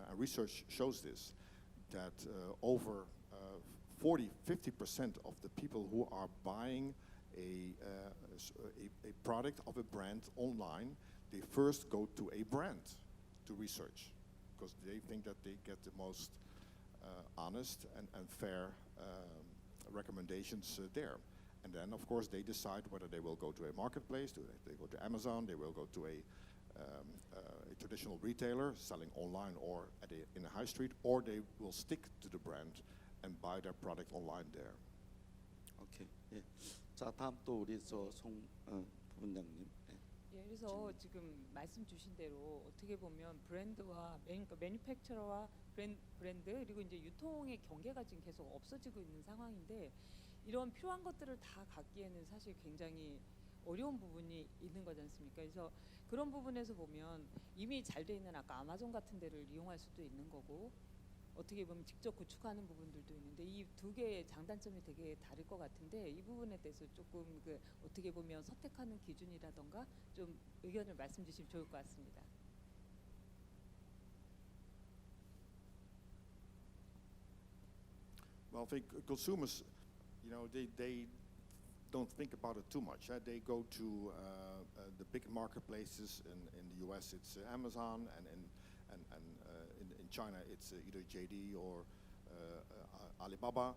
and research shows this, that over 40–50% of the people who are buying a product of a brand online, they first go to a brand to research, because they think that they get the most honest and fair recommendations there. And then, of course, they decide whether they will go to a marketplace, they go to Amazon, they will go to a traditional retailer selling online or in a high street, or they will stick to the brand and buy their product online there. 오케이. 예. 자, 다음 또 우리 송 부원장님. 예, 그래서 지금 말씀 주신 대로 어떻게 보면 브랜드와 그러니까 매니팩처러와 브랜드 그리고 이제 유통의 경계가 지금 계속 없어지고 있는 상황인데 이런 필요한 것들을 다 갖기에는 사실 굉장히 어려운 부분이 있는 거지 않습니까? 그래서 그런 부분에서 보면 이미 잘 돼 있는 아까 아마존 같은 데를 이용할 수도 있는 거고 어떻게 보면 직접 구축하는 부분들도 있는데 이 두 개의 장단점이 되게 다를 것 같은데 이 부분에 대해서 조금 그 어떻게 보면 선택하는 기준이라던가 좀 의견을 말씀 주시면 좋을 것 같습니다. Well, I think consumers, they don't think about it too much. They go to the big marketplaces. In the US, it's Amazon, and in China, it's either JD or Alibaba.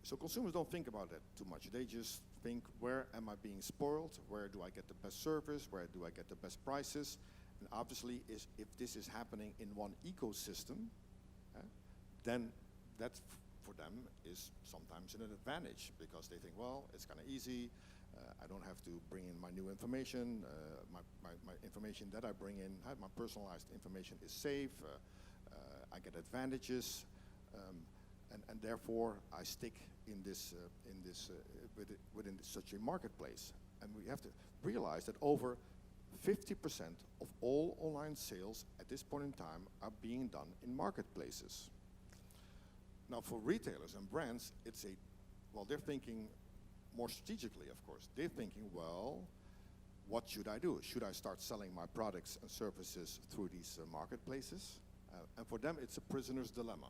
So consumers don't think about that too much. They just think, where am I being spoiled? Where do I get the best service? Where do I get the best prices? And obviously, if this is happening in one ecosystem, then that for them is sometimes an advantage, because they think, well, it's kind of easy. I don't have to bring in my new information. My information that I bring in, my personalized information is safe. I get advantages. and therefore I stick within such a marketplace. And we have to realize that over 50% of all online sales at this point in time are being done in marketplaces. Now, for retailers and brands, they're thinking more strategically, of course. They're thinking, well, what should I do? Should I start selling my products and services through these marketplaces? And for them, it's a prisoner's dilemma,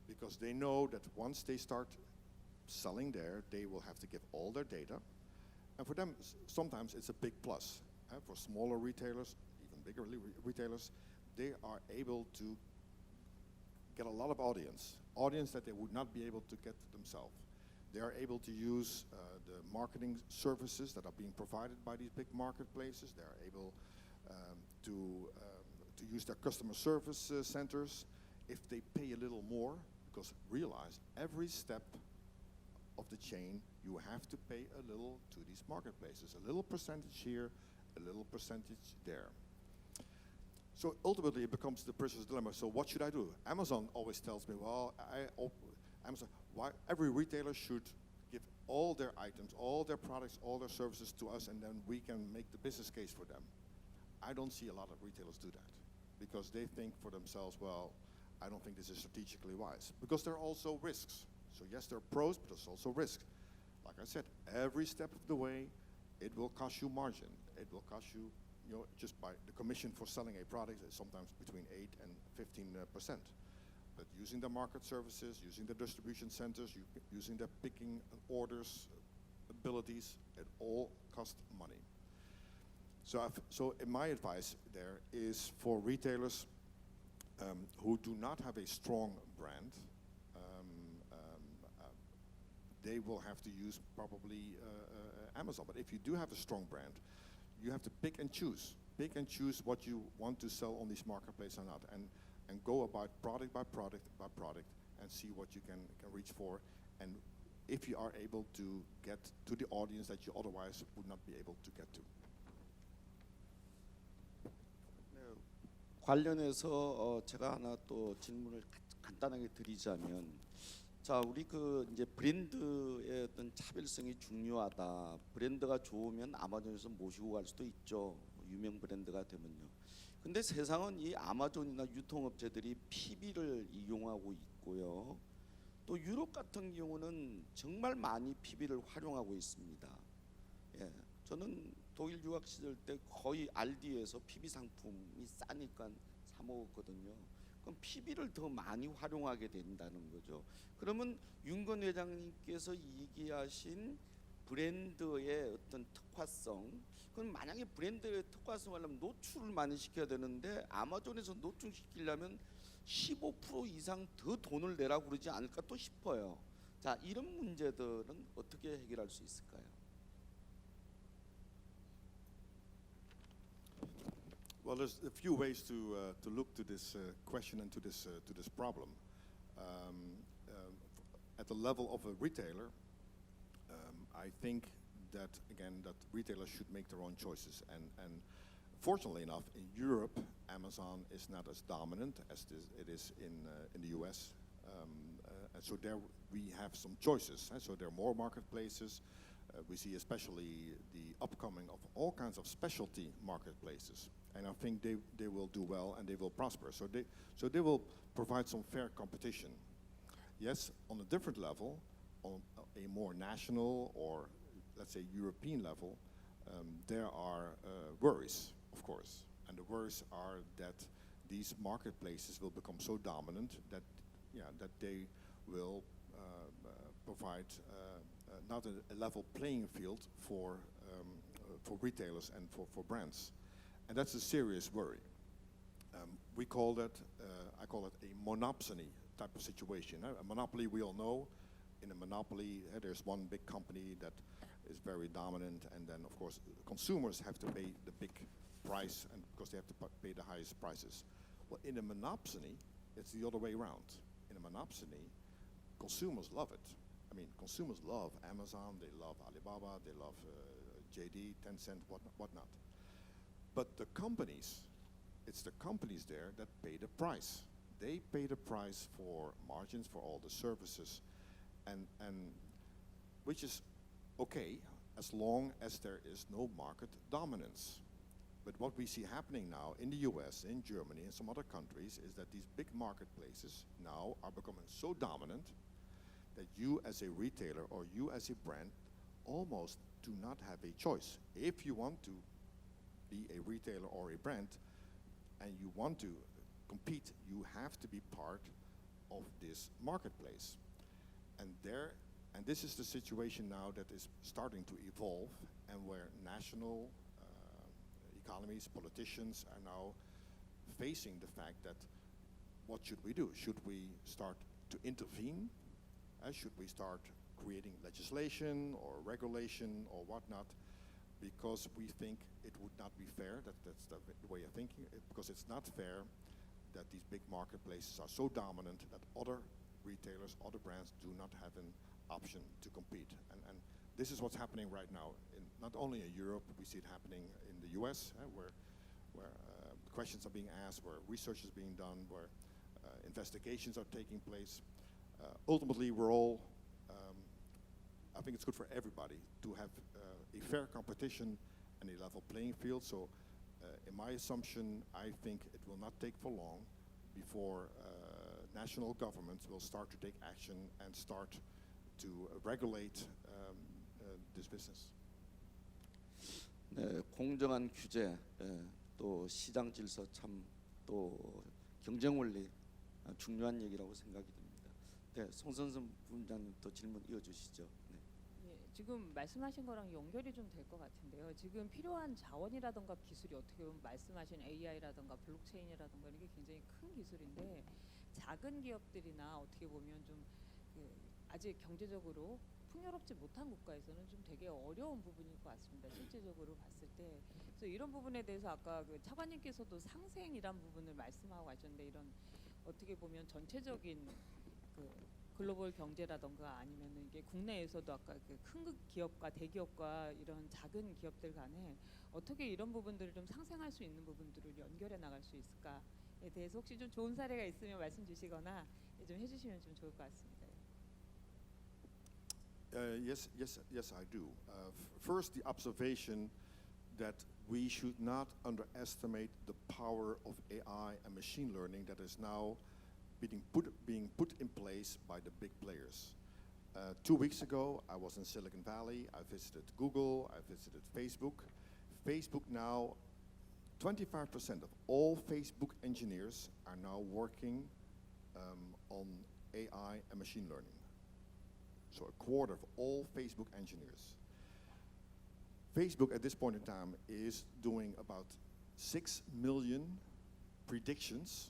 because they know that once they start selling there, they will have to give all their data. And for them, sometimes it's a big plus. For smaller retailers, even bigger retailers, they are able to get a lot of audience that they would not be able to get themselves. They are able to use the marketing services that are being provided by these big marketplaces. They are able to use their customer service centers if they pay a little more, because realize every step of the chain you have to pay a little to these marketplaces, a little percentage here, a little percentage there. So ultimately it becomes the prisoner's dilemma. So what should I do? Amazon always tells me, well, Amazon, why every retailer should give all their items, all their products, all their services to us, and then we can make the business case for them. I don't see a lot of retailers do that, because they think for themselves, well, I don't think this is strategically wise, because there are also risks. So yes, there are pros, but there's also risks. Like I said, every step of the way, it will cost you margin. It will cost you, just by the commission for selling a product is sometimes between 8 and 15%. But using the market services, using the distribution centers, using the picking orders abilities, it all costs money. So my advice there is for retailers who do not have a strong brand, they will have to use probably Amazon. But if you do have a strong brand, you have to pick and choose. Pick and choose what you want to sell on these marketplaces or not, and go about product by product by product and see what you can reach for, and if you are able to get to the audience that you otherwise would not be able to get to. 관련해서 제가 하나 또 질문을 간단하게 드리자면, 자, 우리 이제 브랜드의 어떤 차별성이 중요하다. 브랜드가 좋으면 아마존에서 모시고 갈 수도 있죠. 유명 브랜드가 되면요. 근데 세상은 이 아마존이나 유통업체들이 PB를 이용하고 있고요. 또 유럽 같은 경우는 정말 많이 PB를 활용하고 있습니다. 예, 저는 독일 유학 시절 때 거의 알디에서 PB 상품이 싸니까 사 먹었거든요. 그럼 PB를 더 많이 활용하게 된다는 거죠. 그러면 윤건 회장님께서 얘기하신 브랜드의 어떤 특화성, 그럼 만약에 브랜드의 특화성을 하려면 노출을 많이 시켜야 되는데 아마존에서 노출시키려면 15% 이상 더 돈을 내라고 그러지 않을까 또 싶어요. 자, 이런 문제들은 어떻게 해결할 수 있을까요? Well, there's a few ways to look to this question and to this problem. At the level of a retailer, I think that again that retailers should make their own choices. And fortunately enough, in Europe, Amazon is not as dominant as it is in the US, and so there we have some choices. So there are more marketplaces. We see especially the upcoming of all kinds of specialty marketplaces. And I think they will do well and they will prosper. So they will provide some fair competition. Yes, on a different level, on a more national or let's say European level, there are worries, of course. And the worries are that these marketplaces will become so dominant that they will provide not a level playing field for retailers and for brands. And that's a serious worry. We call that, I call it a monopsony type of situation. A monopoly, we all know. In a monopoly, there's one big company that is very dominant, and then of course consumers have to pay the big price, and because they have to pay the highest prices. Well, in a monopsony, it's the other way around. In a monopsony, consumers love it. I mean, consumers love Amazon, they love Alibaba, they love JD, Tencent, whatnot. But the companies, it's the companies there that pay the price. they pay the price for margins for all the services, and which is okay as long as there is no market dominance. But what we see happening now in the US, in Germany, and some other countries is that these big marketplaces now are becoming so dominant that you as a retailer or you as a brand almost do not have a choice. If you want to be a retailer or a brand and you want to compete, you have to be part of this marketplace. And this is the situation now that is starting to evolve, and where national economies, politicians are now facing the fact that what should we do? Should we start to intervene? Should we start creating legislation or regulation or whatnot? Because we think it would not be fair, that's the way of thinking, because it's not fair that these big marketplaces are so dominant that other retailers, other brands do not have an option to compete. And this is what's happening right now, not only in Europe, we see it happening in the US, where questions are being asked, where research is being done, where investigations are taking place. Ultimately, we're all, I think it's good for everybody to have a fair competition and a level playing field. So in my assumption, I think it will not take for long before national governments will start to take action and start to regulate this business. 네, 공정한 규제, 또 시장 질서 참 또 경쟁 원리 중요한 얘기라고 생각이 듭니다. 네, 송선선 부장님 또 질문 이어주시죠. 네. 예, 지금 말씀하신 거랑 연결이 좀 될 것 같은데요. 지금 필요한 자원이라든가 기술이 어떻게 보면 말씀하신 AI라든가 블록체인이라든가 이게 굉장히 큰 기술인데 작은 기업들이나 어떻게 보면 좀 아직 경제적으로 풍요롭지 못한 국가에서는 좀 되게 어려운 부분일 것 같습니다. 실질적으로 봤을 때. 그래서 이런 부분에 대해서 아까 차관님께서도 상생이란 부분을 말씀하고 가셨는데 이런 어떻게 보면 전체적인 글로벌 경제라던가 아니면 이게 국내에서도 아까 큰 기업과 대기업과 이런 작은 기업들 간에 어떻게 이런 부분들을 좀 상생할 수 있는 부분들을 연결해 나갈 수 있을까에 대해서 혹시 좀 좋은 사례가 있으면 말씀 주시거나 좀 해주시면 좀 좋을 것 같습니다. Yes, I do. First, the observation that we should not underestimate the power of AI and machine learning that is now being put in place by the big players. 2 weeks ago, I was in Silicon Valley. I visited Google. I visited Facebook. Facebook now, 25% of all Facebook engineers are now working on AI and machine learning. So a quarter of all Facebook engineers. Facebook at this point in time is doing about 6 million predictions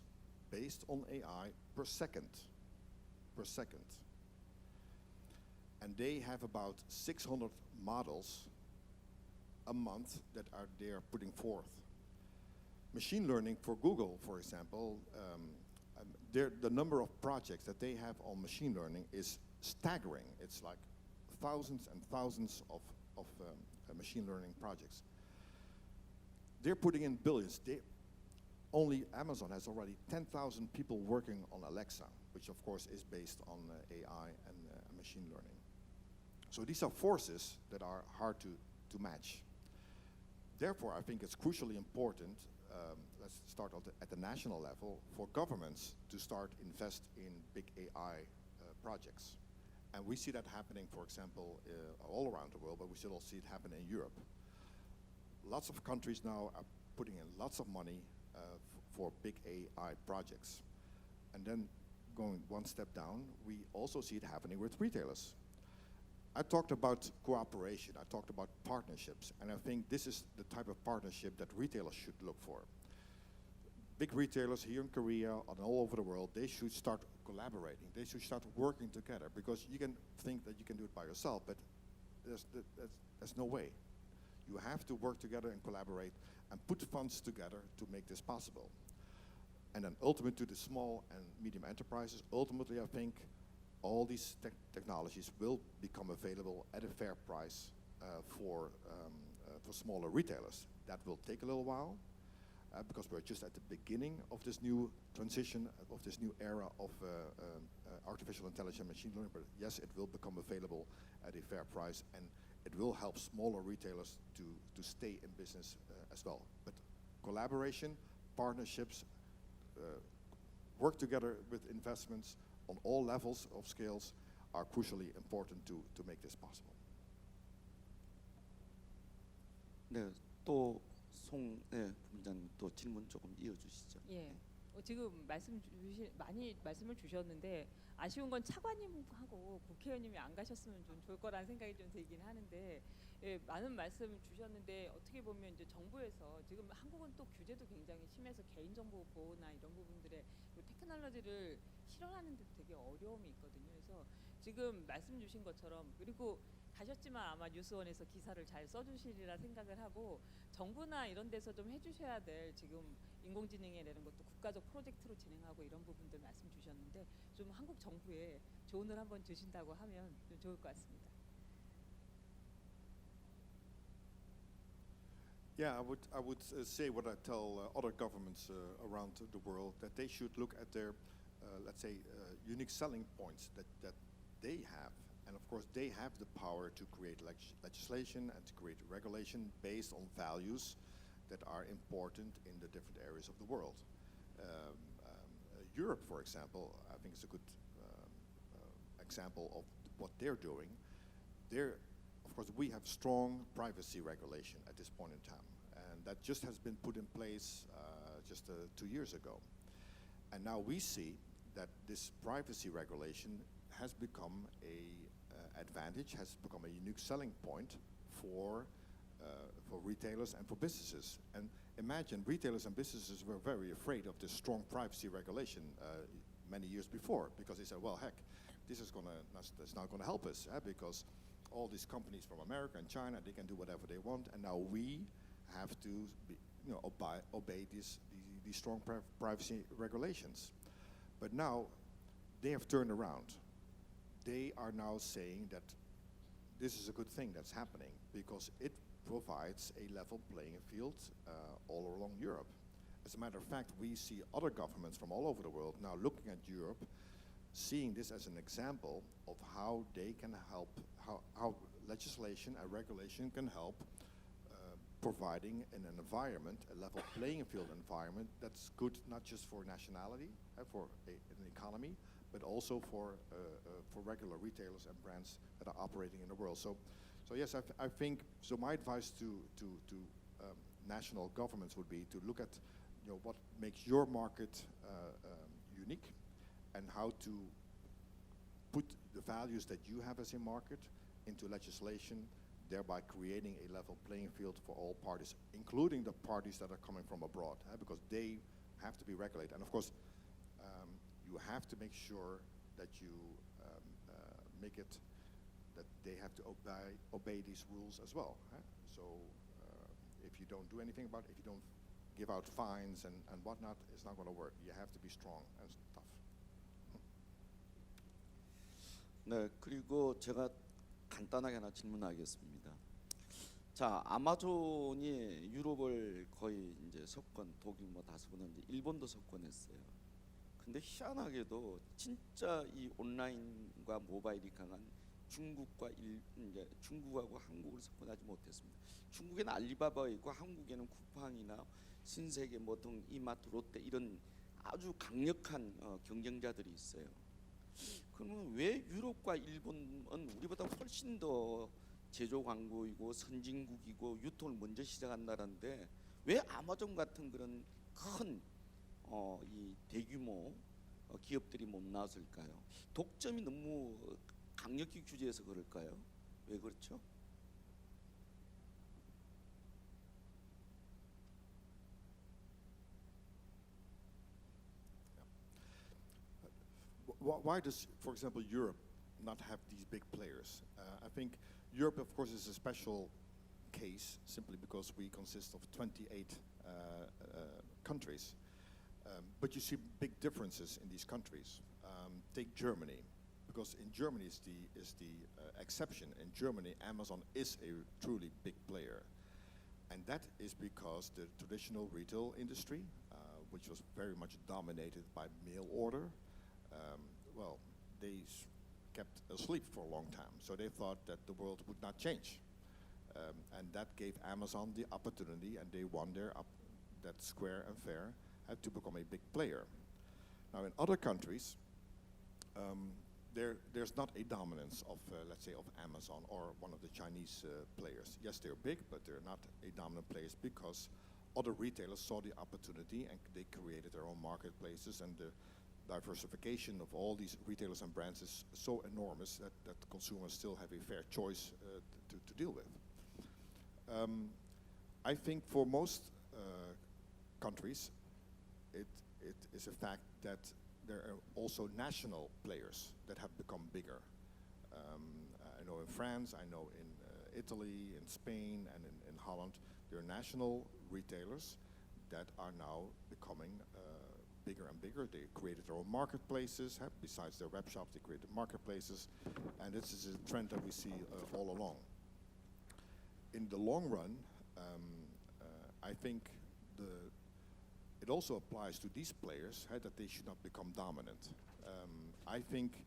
based on AI per second. And they have about 600 models a month that they are putting forth. Machine learning for Google, for example, the number of projects that they have on machine learning is staggering. It's like thousands and thousands of machine learning projects. They're putting in billions. Only Amazon has already 10,000 people working on Alexa, which of course is based on AI and machine learning. So these are forces that are hard to match. Therefore, I think it's crucially important, let's start at the national level, for governments to start invest in big AI projects. And we see that happening, for example, all around the world, but we still see it happen in Europe. Lots of countries now are putting in lots of money for big AI projects. And then going one step down, we also see it happening with retailers. I talked about cooperation, I talked about partnerships, and I think this is the type of partnership that retailers should look for. Big retailers here in Korea and all over the world, they should start collaborating. They should start working together, because you can think that you can do it by yourself, but there's no way. You have to work together and collaborate and put funds together to make this possible. And then ultimately to the small and medium enterprises, ultimately I think all these technologies will become available at a fair price for smaller retailers. That will take a little while. because we're just at the beginning of this new transition, of this new era of artificial intelligence, machine learning. But yes, it will become available at a fair price, and it will help smaller retailers to stay in business as well. But collaboration, partnerships, work together with investments on all levels of scales are crucially important to make this possible. 네, 또 부장님 또 질문 조금 이어주시죠. 예. 지금 많이 말씀을 주셨는데 아쉬운 건 차관님하고 국회의원님이 안 가셨으면 좀 좋을 거라는 생각이 좀 들긴 하는데 예, 많은 말씀 주셨는데 어떻게 보면 이제 정부에서 지금 한국은 또 규제도 굉장히 심해서 개인정보 보호나 이런 부분들의 테크놀로지를 실현하는 데 되게 어려움이 있거든요. 그래서 지금 말씀 주신 것처럼 그리고 가셨지만 아마 뉴스원에서 기사를 잘 써주시리라 생각을 하고 정부나 이런 데서 좀 해주셔야 될 지금 인공지능에 내는 것도 국가적 프로젝트로 진행하고 이런 부분들 말씀 주셨는데 좀 한국 정부에 조언을 한번 주신다고 하면 좀 좋을 것 같습니다. Yeah, I would say what I tell other governments around the world, that they should look at their, let's say, unique selling points that they have. And of course, they have the power to create legislation and to create regulation based on values that are important in the different areas of the world. Europe, for example, I think is a good example of what they're doing. Of course, we have strong privacy regulation at this point in time, and that just has been put in place just 2 years ago. And now we see that this privacy regulation has become a advantage, has become a unique selling point for retailers and for businesses. And imagine retailers and businesses were very afraid of this strong privacy regulation many years before, because they said, well, heck, that's not going to help us, because all these companies from America and China, they can do whatever they want, and now we have to obey these strong privacy regulations. But now they have turned around. They are now saying that this is a good thing that's happening because it provides a level playing field all along Europe. As a matter of fact, we see other governments from all over the world now looking at Europe, seeing this as an example of how they can help, how legislation and regulation can help providing an environment, a level playing field environment that's good not just for nationality, for an economy, but also for regular retailers and brands that are operating in the world. So yes, I think, so my advice to national governments would be to look at what makes your market unique and how to put the values that you have as a market into legislation, thereby creating a level playing field for all parties, including the parties that are coming from abroad, because they have to be regulated. And of course, you have to make sure that you make it that they have to obey these rules as well. So if you don't do anything about it, if you don't give out fines and whatnot, it's not going to work. You have to be strong and tough. 네, 그리고 제가 간단하게 하나 질문하겠습니다. 자, 아마존이 유럽을 거의 이제 석권, 독일 뭐 다 석권했는데 일본도 석권했어요. 근데 희한하게도 진짜 이 온라인과 모바일이 강한 이제 중국하고 한국을 석권하지 못했습니다. 중국에는 알리바바 있고 한국에는 쿠팡이나 신세계 뭐 등 이마트, 롯데 이런 아주 강력한 경쟁자들이 있어요. 그러면 왜 유럽과 일본은 우리보다 훨씬 더 제조 광고이고 선진국이고 유통을 먼저 시작한 나라인데 왜 아마존 같은 그런 큰 이 대규모 기업들이 못 나왔을까요? 독점이 너무 강력히 규제해서 그럴까요? 왜 그렇죠? Why does, for example, Europe not have these big players? I think Europe, of course, is a special case simply because we consist of 28 countries. But you see big differences in these countries. Take Germany, because in Germany is the exception. In Germany, Amazon is a truly big player. And that is because the traditional retail industry, which was very much dominated by mail order, well, they kept asleep for a long time. So they thought that the world would not change. And that gave Amazon the opportunity, and they won that Square and Fair had to become a big player. Now in other countries, there's not a dominance of, let's say, of Amazon or one of the Chinese players. Yes, they're big, but they're not a dominant players because other retailers saw the opportunity and they created their own marketplaces, and the diversification of all these retailers and brands is so enormous that consumers still have a fair choice to deal with. I think for most countries, it is a fact that there are also national players that have become bigger. I know in France, I know in Italy, in Spain, and in Holland, there are national retailers that are now becoming bigger and bigger. They created their own marketplaces. Besides their web shops, they created marketplaces. And this is a trend that we see all along. In the long run, I think it also applies to these players that they should not become dominant. I think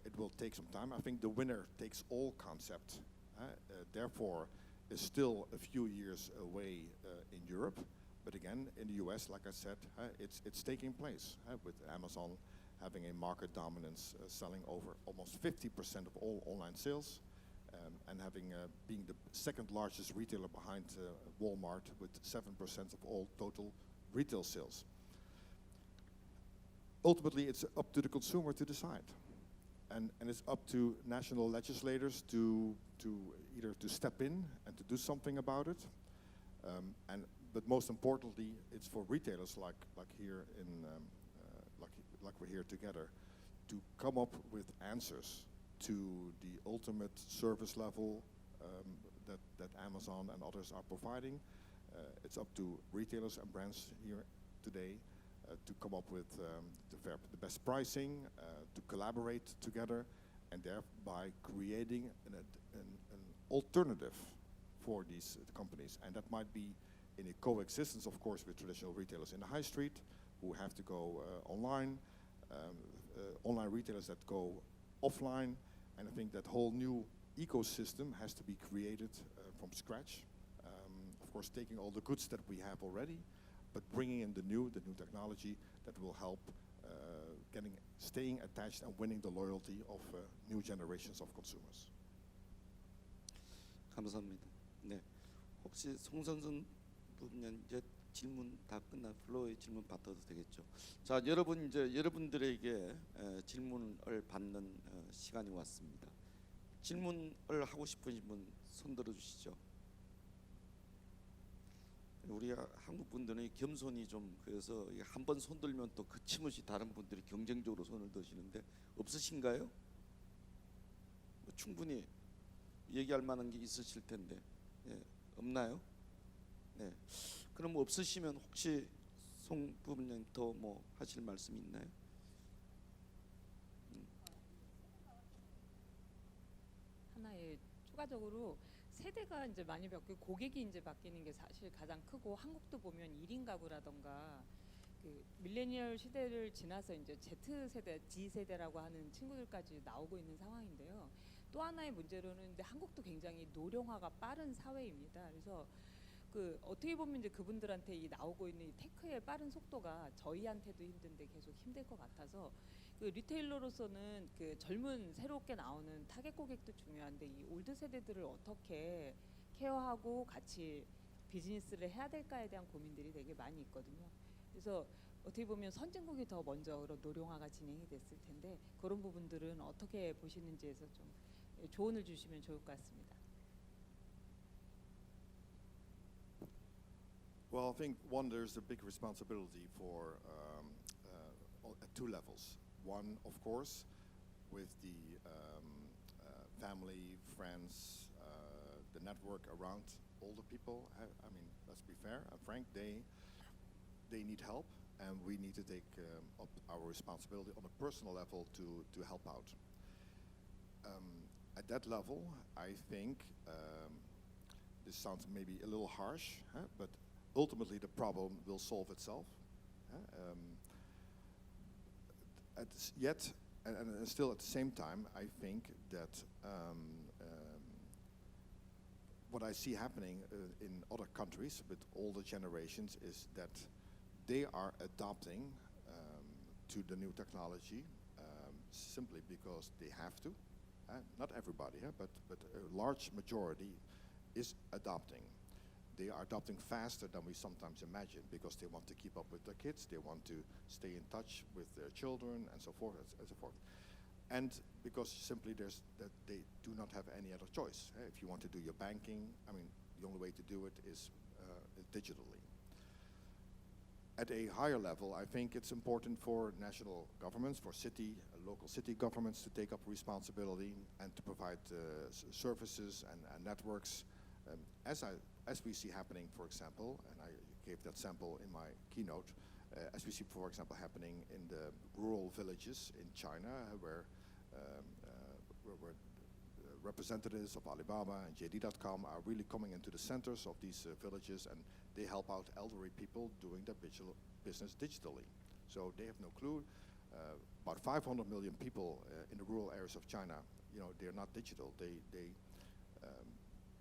it will take some time. I think the winner takes all concept, therefore, is still a few years away in Europe. But again, in the US, like I said, it's taking place with Amazon having a market dominance, selling over almost 50% of all online sales, and having being the second largest retailer behind Walmart with 7% of all total retail sales. Ultimately, it's up to the consumer to decide. And it's up to national legislators to either to step in and to do something about it. But most importantly, it's for retailers like here in like we're here together, to come up with answers to the ultimate service level that Amazon and others are providing. It's up to retailers and brands here today to come up with the best pricing, to collaborate together, and thereby creating an alternative for these companies. And that might be in a coexistence, of course, with traditional retailers in the high street who have to go online, online retailers that go offline, and I think that whole new ecosystem has to be created from scratch. Of course, taking all the goods that we have already, but bringing in the new technology that will help staying attached and winning the loyalty of new generations of consumers. 감사합니다. 네, 혹시 송선선 부분 이제 질문 다 끝나 플로어의 질문 받아도 되겠죠. 자, 여러분 이제 여러분들에게 질문을 받는 시간이 왔습니다. 질문을 하고 싶으신 분 손 들어 주시죠. 우리 한국 분들은 겸손이 좀 그래서 한 번 손 들면 또 거침없이 다른 분들이 경쟁적으로 손을 드시는데 없으신가요? 뭐 충분히 얘기할 만한 게 있으실 텐데 없나요? 네. 그럼 없으시면 혹시 송 부부님 더 뭐 하실 말씀 있나요? 하나의 추가적으로 세대가 이제 많이 바뀌고 고객이 이제 바뀌는 게 사실 가장 크고, 한국도 보면 1인 가구라던가 그 밀레니얼 시대를 지나서 이제 Z세대, G세대라고 하는 친구들까지 나오고 있는 상황인데요. 또 하나의 문제로는 이제 한국도 굉장히 노령화가 빠른 사회입니다. 그래서 그 어떻게 보면 이제 그분들한테 이 나오고 있는 이 테크의 빠른 속도가 저희한테도 힘든데 계속 힘들 것 같아서 그 리테일러로서는 그 젊은 새롭게 나오는 타겟 고객도 중요한데 이 올드 세대들을 어떻게 케어하고 같이 비즈니스를 해야 될까에 대한 고민들이 되게 많이 있거든요. 그래서 어떻게 보면 선진국이 더 먼저 노령화가 진행이 됐을 텐데 그런 부분들은 어떻게 보시는지에서 좀 조언을 주시면 좋을 것 같습니다. Well, I think one, there's a big responsibility for at two levels. One, of course, with the family, friends, the network around older people. I mean, let's be fair and frank. They need help, and we need to take up our responsibility on a personal level to help out. At that level, I think this sounds maybe a little harsh, but ultimately the problem will solve itself. Yet, and still at the same time, I think that what I see happening in other countries with older generations is that they are adopting to the new technology simply because they have to. Not everybody, but a large majority is adopting. They are adopting faster than we sometimes imagine because they want to keep up with their kids, they want to stay in touch with their children, and so forth, and so forth. And because simply that they do not have any other choice. If you want to do your banking, I mean, the only way to do it is digitally. At a higher level, I think it's important for national governments, for local city governments to take up responsibility and to provide services and networks. As we see happening, for example, and I gave that sample in my keynote, as we see, for example, happening in the rural villages in China, where representatives of Alibaba and JD.com are really coming into the centers of these villages, and they help out elderly people doing their business digitally. So they have no clue. About 500 million people in the rural areas of China, they're not digital.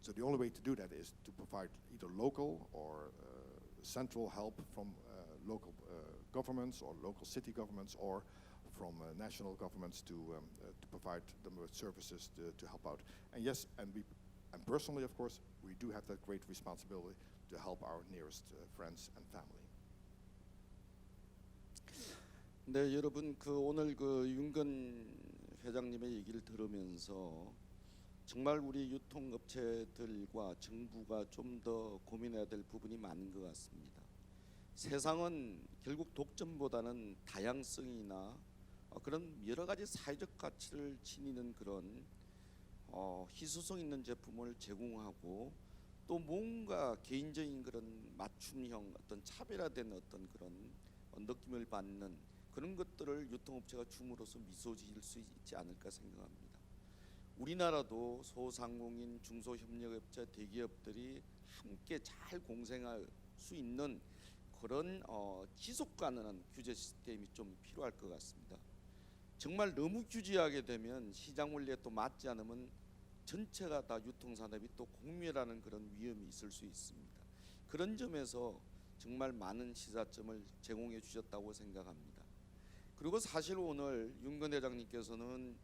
So the only way to do that is to provide either local or central help from local governments or local city governments or from national governments to provide them with services to help out. And yes, and personally, of course, we do have that great responsibility to help our nearest friends and family. 네, 여러분 오늘 윤건 회장님의 얘기를 들으면서 정말 우리 유통업체들과 정부가 좀 더 고민해야 될 부분이 많은 것 같습니다. 세상은 결국 독점보다는 다양성이나 그런 여러 가지 사회적 가치를 지니는 그런 희소성 있는 제품을 제공하고 또 뭔가 개인적인 그런 맞춤형 어떤 차별화된 어떤 그런 느낌을 받는 그런 것들을 유통업체가 줌으로써 미소 지을 수 있지 않을까 생각합니다. 우리나라도 소상공인, 중소협력업체, 대기업들이 함께 잘 공생할 수 있는 그런 지속 가능한 규제 시스템이 좀 필요할 것 같습니다. 정말 너무 규제하게 되면 시장 원리에 또 맞지 않으면 전체가 다 유통산업이 또 공멸하는 그런 위험이 있을 수 있습니다. 그런 점에서 정말 많은 시사점을 제공해 주셨다고 생각합니다. 그리고 사실 오늘 윤건 회장님께서는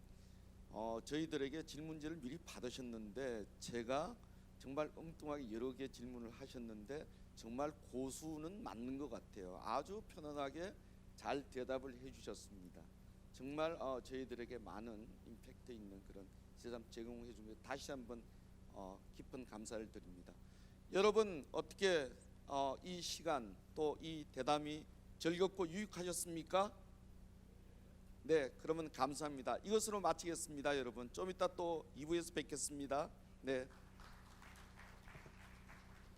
저희들에게 질문지를 미리 받으셨는데 제가 정말 엉뚱하게 여러 개 질문을 하셨는데 정말 고수는 맞는 것 같아요. 아주 편안하게 잘 대답을 해주셨습니다. 정말 저희들에게 많은 임팩트 있는 그런 시사점 제공해 준 것 다시 한번 깊은 감사를 드립니다. 여러분 어떻게 이 시간 또 이 대담이 즐겁고 유익하셨습니까? 네, 그러면 감사합니다. 이것으로 마치겠습니다, 여러분. 좀 이따 또 2부에서 뵙겠습니다. 네.